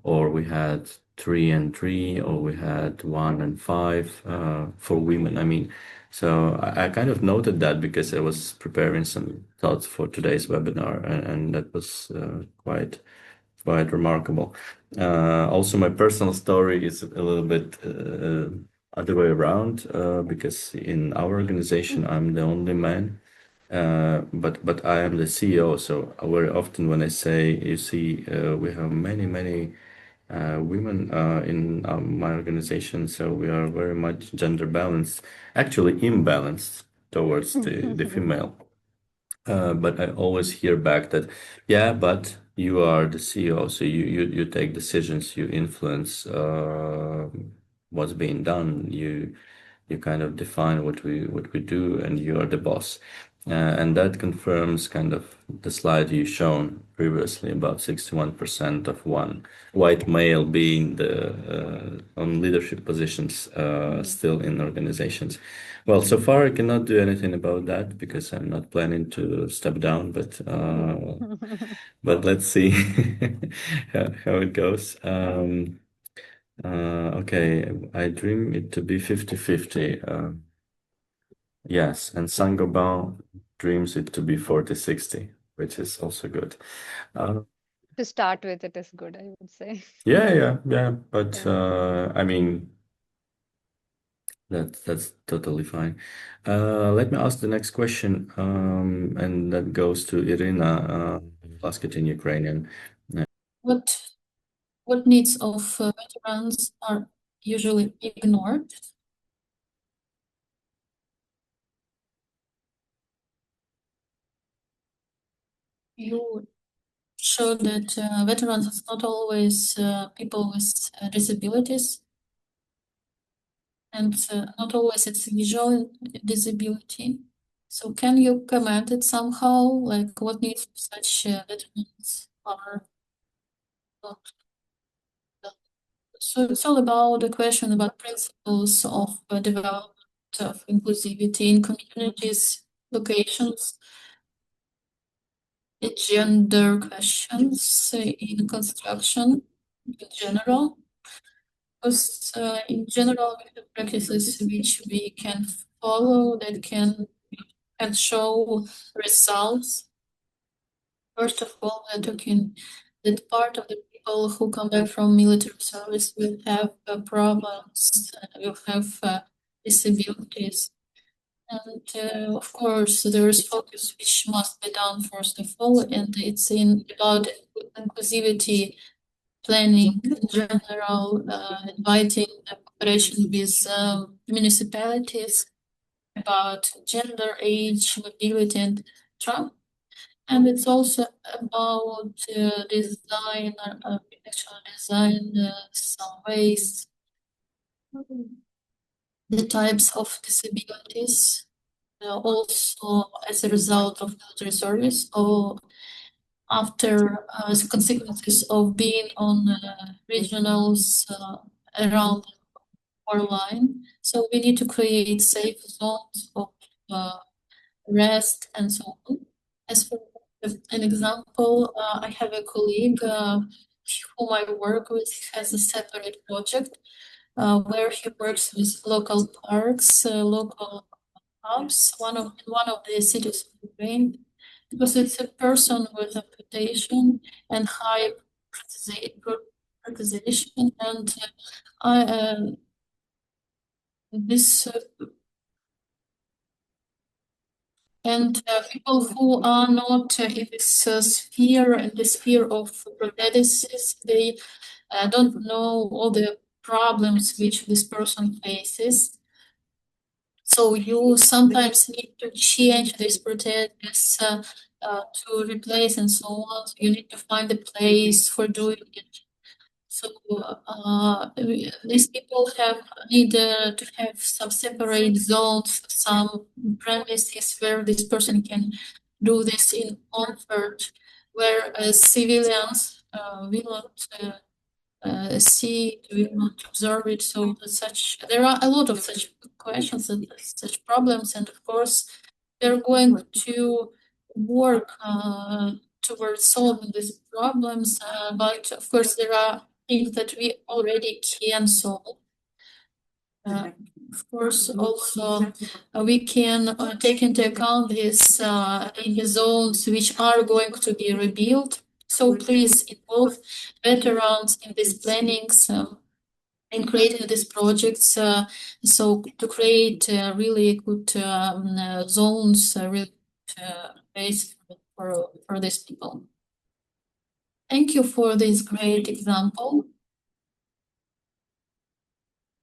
or we had 3 and 3, or we had 1 and 5 for women. I mean, so I kind of noted that because I was preparing some thoughts for today's webinar, and that was quite quite remarkable. Also, my personal story is a little bit other way around because in our organization I'm the only man, but I am the CEO. So very often when I say, you see, we have many women in my organization, so we are very much gender balanced, actually imbalanced towards the female. But I always hear back that, yeah, but you are the CEO, so you take decisions, you influence what's being done, you kind of define what we do, and you are the boss. And that confirms kind of the slide you shown previously about 61% of one white male being the on leadership positions still in organizations. Well, so far I cannot do anything about that because I'm not planning to step down, but let's see how it goes. Okay, I dream it to be 50-50. Yes, and Saint-Gobain dreams it to be 40-60, which is also good. To start with, it is good, I would say. Yeah. But Yeah. I mean, that's totally fine. Let me ask the next question, and that goes to Iryna. I'll ask it in Ukrainian. What needs of veterans are usually ignored? You showed that veterans is not always people with disabilities, and not always it's visual disability. So can you comment it somehow, like what needs of such veterans are not? So it's all about the question about principles of development of inclusivity in communities, locations, gender questions in construction in general. Because in general, we have practices which we can follow that can show results. First of all, we're talking that part of the people who come back from military service will have problems, will have disabilities. And of course, there is focus which must be done first of all, and it's about inclusivity planning in general, inviting cooperation with municipalities about gender, age, mobility, and trauma. And it's also about design, architectural design, some ways, the types of disabilities, also as a result of military service or after the consequences of being on regionals around our line. So we need to create safe zones of rest and so on. As for an example, I have a colleague whom I work with, has a separate project where he works with local parks, local hubs, one of the cities of Ukraine, because it's a person with amputation and high prioritization, and this people who are not in this sphere, in the sphere of prosthesis, they don't know all the problems which this person faces. So you sometimes need to change this prosthesis to replace and so on. So you need to find a place for doing it. So these people need to have some separate zones, some premises where this person can do this in comfort, where civilians will not see, will not observe it. So there are a lot of such questions and such problems, and of course they're going to work towards solving these problems. But of course there are things that we already can solve. Of course, also we can take into account this in the zones which are going to be rebuilt. So please involve veterans in these plannings, in creating these projects, so to create really good zones, really base for these people. Thank you for this great example.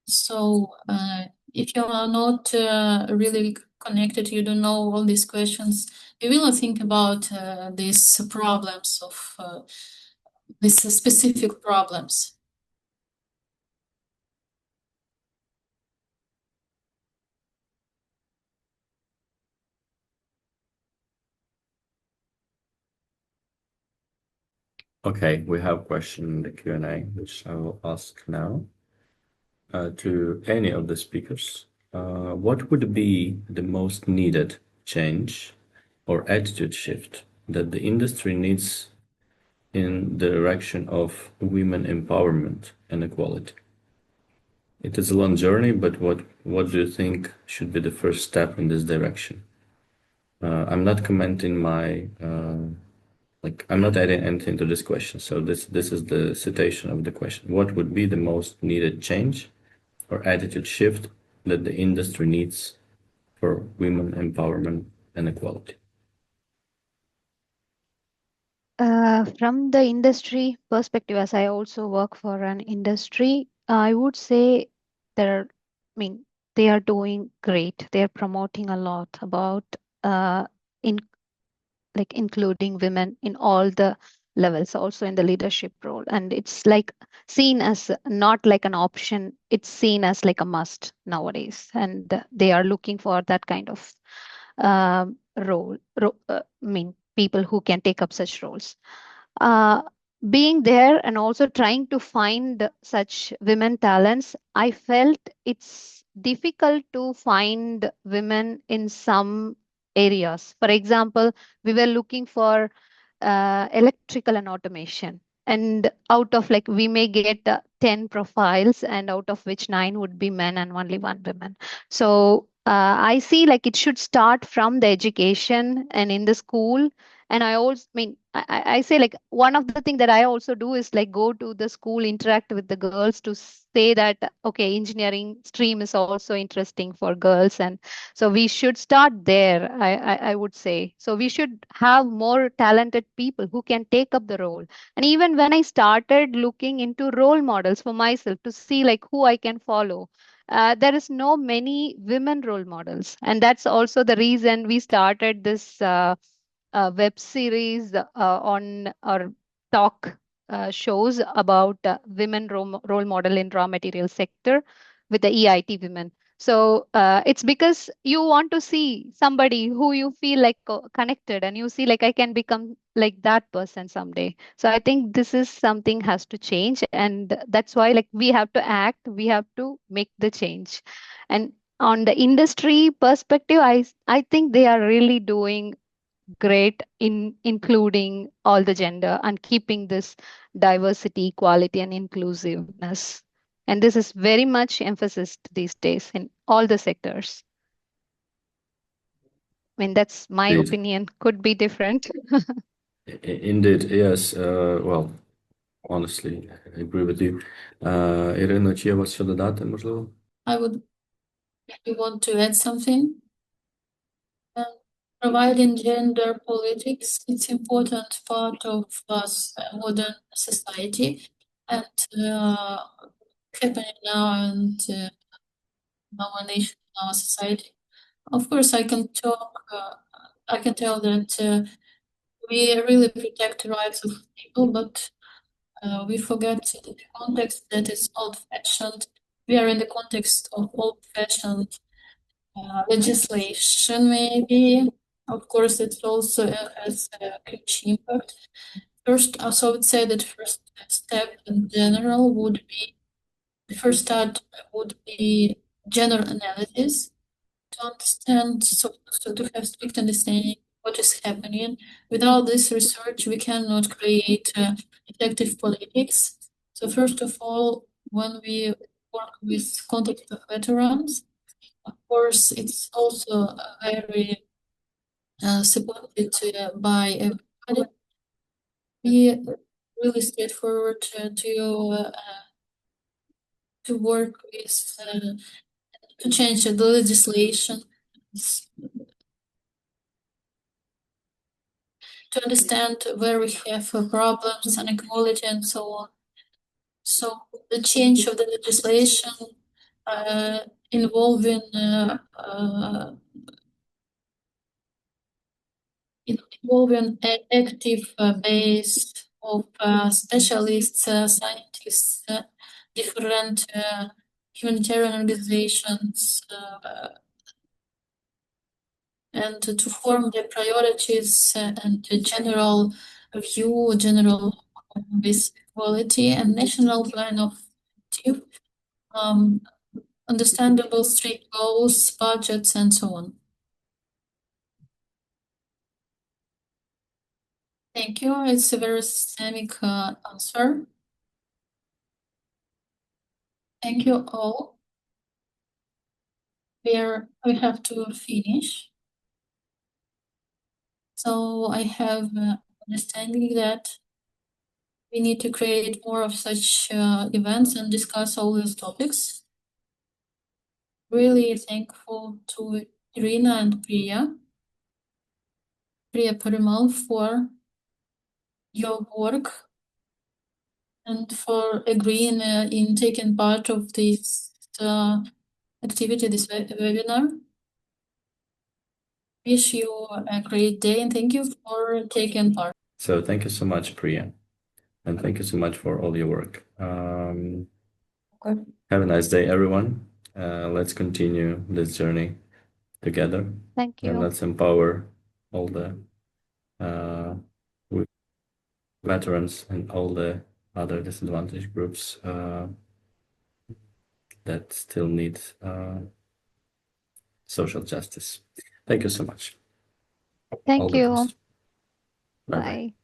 So if you are not really connected, you don't know all these questions, you will think about these problems of these specific problems. Okay, we have a question in the Q&A, which I will ask now to any of the speakers. What would be the most needed change or attitude shift that the industry needs in the direction of women empowerment and equality? It is a long journey, but what do you think should be the first step in this direction? I'm not commenting my I'm not adding anything to this question. So this is the citation of the question. What would be the most needed change or attitude shift that the industry needs for women empowerment and equality? From the industry perspective, as I also work for an industry, I would say they are doing great. They are promoting a lot about including women in all the levels, also in the leadership role. And it's like seen as not like an option, it's seen as like a must nowadays. And they are looking for that kind of people who can take up such roles. Being there and also trying to find such women talents, I felt it's difficult to find women in some areas. For example, we were looking for electrical and automation. And out of we may get 10 profiles, and out of which 9 would be men and only 1 woman. So I see it should start from the education and in the school. And I say one of the things that I also do is go to the school, interact with the girls to say that, okay, engineering stream is also interesting for girls. And so we should start there, I would say. So we should have more talented people who can take up the role. And even when I started looking into role models for myself to see who I can follow, there is no many women role models. And that's also the reason we started this web series on our talk shows about women role model in raw material sector with the EIT women. So it's because you want to see somebody who you feel connected, and you see I can become like that person someday. So I think this is something has to change, and that's why we have to act, we have to make the change. And on the industry perspective, I think they are really doing great in including all the gender and keeping this diversity, equality, and inclusiveness. And this is very much emphasis these days in all the sectors. That's my Indeed. opinion. Could be different. Indeed, yes. Well, honestly, I agree with you. Ірина, чи є у вас що додати, можливо? I would want to add something. Providing gender politics, it's important part of modern society, and happening now and our nation, our society. Of course, I can talk. I can tell that we really protect the rights of people, but we forget the context that is old-fashioned. We are in the context of old-fashioned legislation, maybe. Of course, it also has a huge impact. First, also I would say that first step in general would be, the first start would be gender analysis, to understand, so to have strict understanding what is happening. Without this research, we cannot create effective politics. So first of all, when we work with context of veterans, of course, it's also very supported by everybody. be really straightforward to work with to change the legislation, to understand where we have problems, inequality, and so on. So the change of the legislation involving an active base of specialists, scientists, different humanitarian organizations, and to form the priorities and the general view, general with equality and national plan of active, understandable strict goals, budgets, and so on. Thank you. It's a very systemic answer. Thank you all. We have to finish. So I have understanding that we need to create more of such events and discuss all these topics. Really thankful to Iryna and Priya Perumal for your work and for agreeing in taking part of this activity, this webinar. Wish you a great day and thank you for taking part. So thank you so much, Priya. And thank you so much for all your work. Okay. Have a nice day, everyone. Let's continue this journey together. Thank And you. let's empower all the veterans and all the other disadvantaged groups that still need social justice. Thank you so much. All Thank the you. best. Bye-bye. Bye.